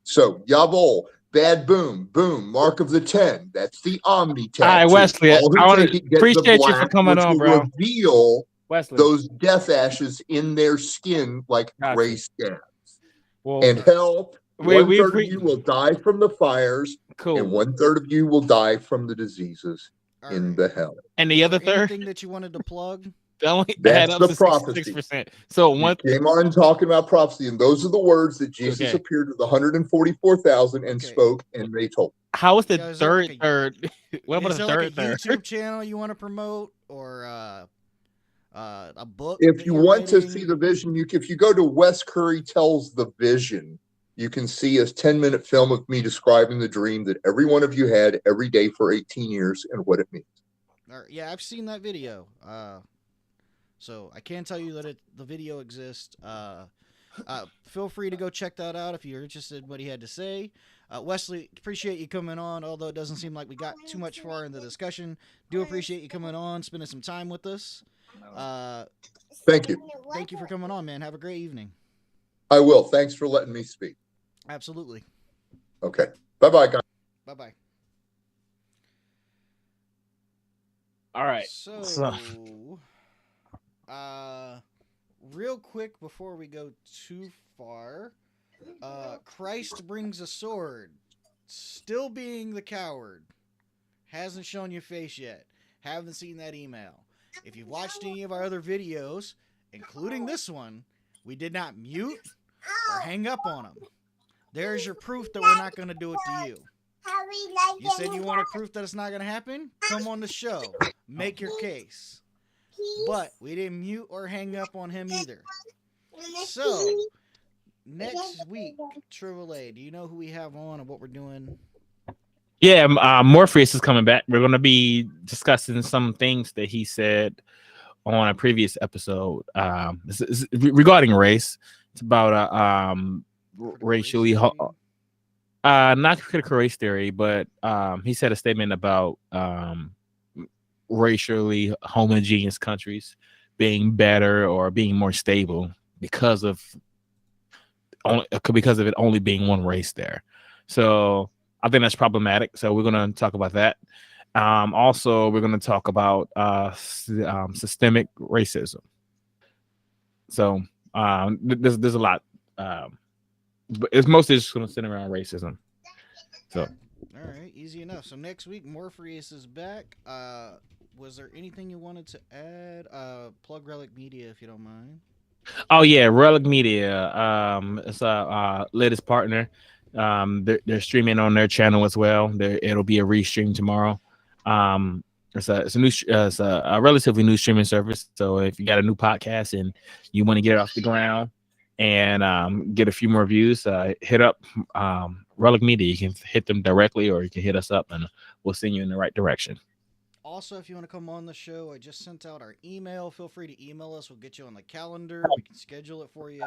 Speaker 3: So, Yavol, bad boom, boom, mark of the 10. That's the omni tattoo.
Speaker 2: All right, Wesley,
Speaker 3: All who
Speaker 2: I wanna
Speaker 3: take it get the
Speaker 2: appreciate you for
Speaker 3: black,
Speaker 2: coming
Speaker 3: which
Speaker 2: on,
Speaker 3: will
Speaker 2: bro.
Speaker 3: reveal
Speaker 2: Wesley.
Speaker 3: those death ashes in their skin like
Speaker 2: Gotcha.
Speaker 3: gray scabs.
Speaker 2: Well,
Speaker 3: And hell,
Speaker 2: we
Speaker 3: 1/3 of you will die from the fires,
Speaker 2: cool.
Speaker 3: and 1/3 of you will die from the diseases
Speaker 1: All
Speaker 3: in
Speaker 1: right.
Speaker 3: the hell.
Speaker 2: And the other
Speaker 1: Is there
Speaker 2: third,
Speaker 1: anything that you wanted to plug?
Speaker 2: they only
Speaker 3: That's
Speaker 2: add up
Speaker 3: the
Speaker 2: to
Speaker 3: prophecy.
Speaker 2: 66%. So
Speaker 3: You
Speaker 2: one,
Speaker 3: came on talking about prophecy, and those are the words that Jesus
Speaker 2: Okay.
Speaker 3: appeared to the 144,000 and
Speaker 1: Okay.
Speaker 3: spoke, and they told.
Speaker 2: how is the
Speaker 1: Yeah, is there
Speaker 2: third
Speaker 1: like a-
Speaker 2: third? What about
Speaker 1: Is
Speaker 2: the
Speaker 1: there like
Speaker 2: third
Speaker 1: a
Speaker 2: third?
Speaker 1: YouTube channel you want to promote or a book?
Speaker 3: If
Speaker 1: that
Speaker 3: you
Speaker 1: you're
Speaker 3: want to
Speaker 1: writing?
Speaker 3: see the vision, if you go to Wes Curry Tells the Vision, you can see a 10-minute film of me describing the dream that every one of you had every day for 18 years and what it means.
Speaker 1: Yeah, I've seen that video. So I can tell you that the video exists. Feel free to go check that out if you're interested in what he had to say. Wesley, appreciate you coming on, although it doesn't seem like we got too much far in the discussion. Do appreciate you coming on, spending some time with us.
Speaker 3: Thank you.
Speaker 1: Thank you for coming on, man. Have a great evening.
Speaker 3: I will. Thanks for letting me speak.
Speaker 1: Absolutely.
Speaker 3: Okay. Bye-bye, guys.
Speaker 1: Bye-bye.
Speaker 2: All right.
Speaker 1: So, real quick before we go too far, Christ brings a sword, still being the coward, hasn't shown your face yet, haven't seen that email. If you've watched any of our other videos, including this one, we did not mute or hang up on him. There's your proof that we're not going to do it to you. You said you wanted proof that it's not going to happen? Come on the show. Make your case. But we didn't mute or hang up on him either. So, next week, Triple A, do you know who we have on and what we're doing?
Speaker 2: Yeah, Morpheus is coming back. We're going to be discussing some things that he said on a previous episode this is regarding race. It's about racially. Not critical race theory, but he said a statement about racially homogeneous countries being better or being more stable because of it only being one race there. So I think that's problematic. So we're going to talk about that. Also, we're going to talk about systemic racism. So there's a lot, but it's mostly just going to center around racism. So
Speaker 1: All right, easy enough. So next week, Morpheus is back. Was there anything you wanted to add? Plug Relic Media if you don't mind.
Speaker 2: oh yeah, Relic Media. It's a latest partner. They're streaming on their channel as well. It'll be a restream tomorrow. It's a relatively new streaming service. So if you got a new podcast and you want to get it off the ground and get a few more views, hit up Relic Media. You can hit them directly, or you can hit us up, and we'll send you in the right direction.
Speaker 1: Also, if you want to come on the show, I just sent out our email. Feel free to email us. We'll get you on the calendar. We can schedule it for you.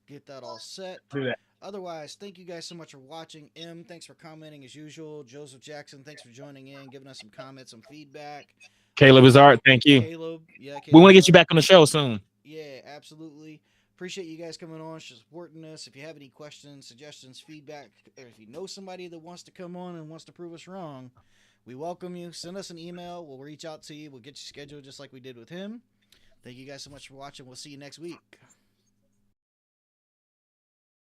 Speaker 1: Get that all set.
Speaker 2: Do that.
Speaker 1: Otherwise, thank you guys so much for watching. M, thanks for commenting as usual. Joseph Jackson, thanks for joining in, giving us some comments, some feedback.
Speaker 2: Caleb is art. Thank you.
Speaker 1: Caleb, yeah,
Speaker 2: We want to
Speaker 1: Caleb
Speaker 2: get you back on the show soon.
Speaker 1: Yeah, absolutely. Appreciate you guys coming on, supporting us. If you have any questions, suggestions, feedback, or if you know somebody that wants to come on and wants to prove us wrong, we welcome you. Send us an email. We'll reach out to you. We'll get you scheduled just like we did with him. Thank you guys so much for watching. We'll see you next week.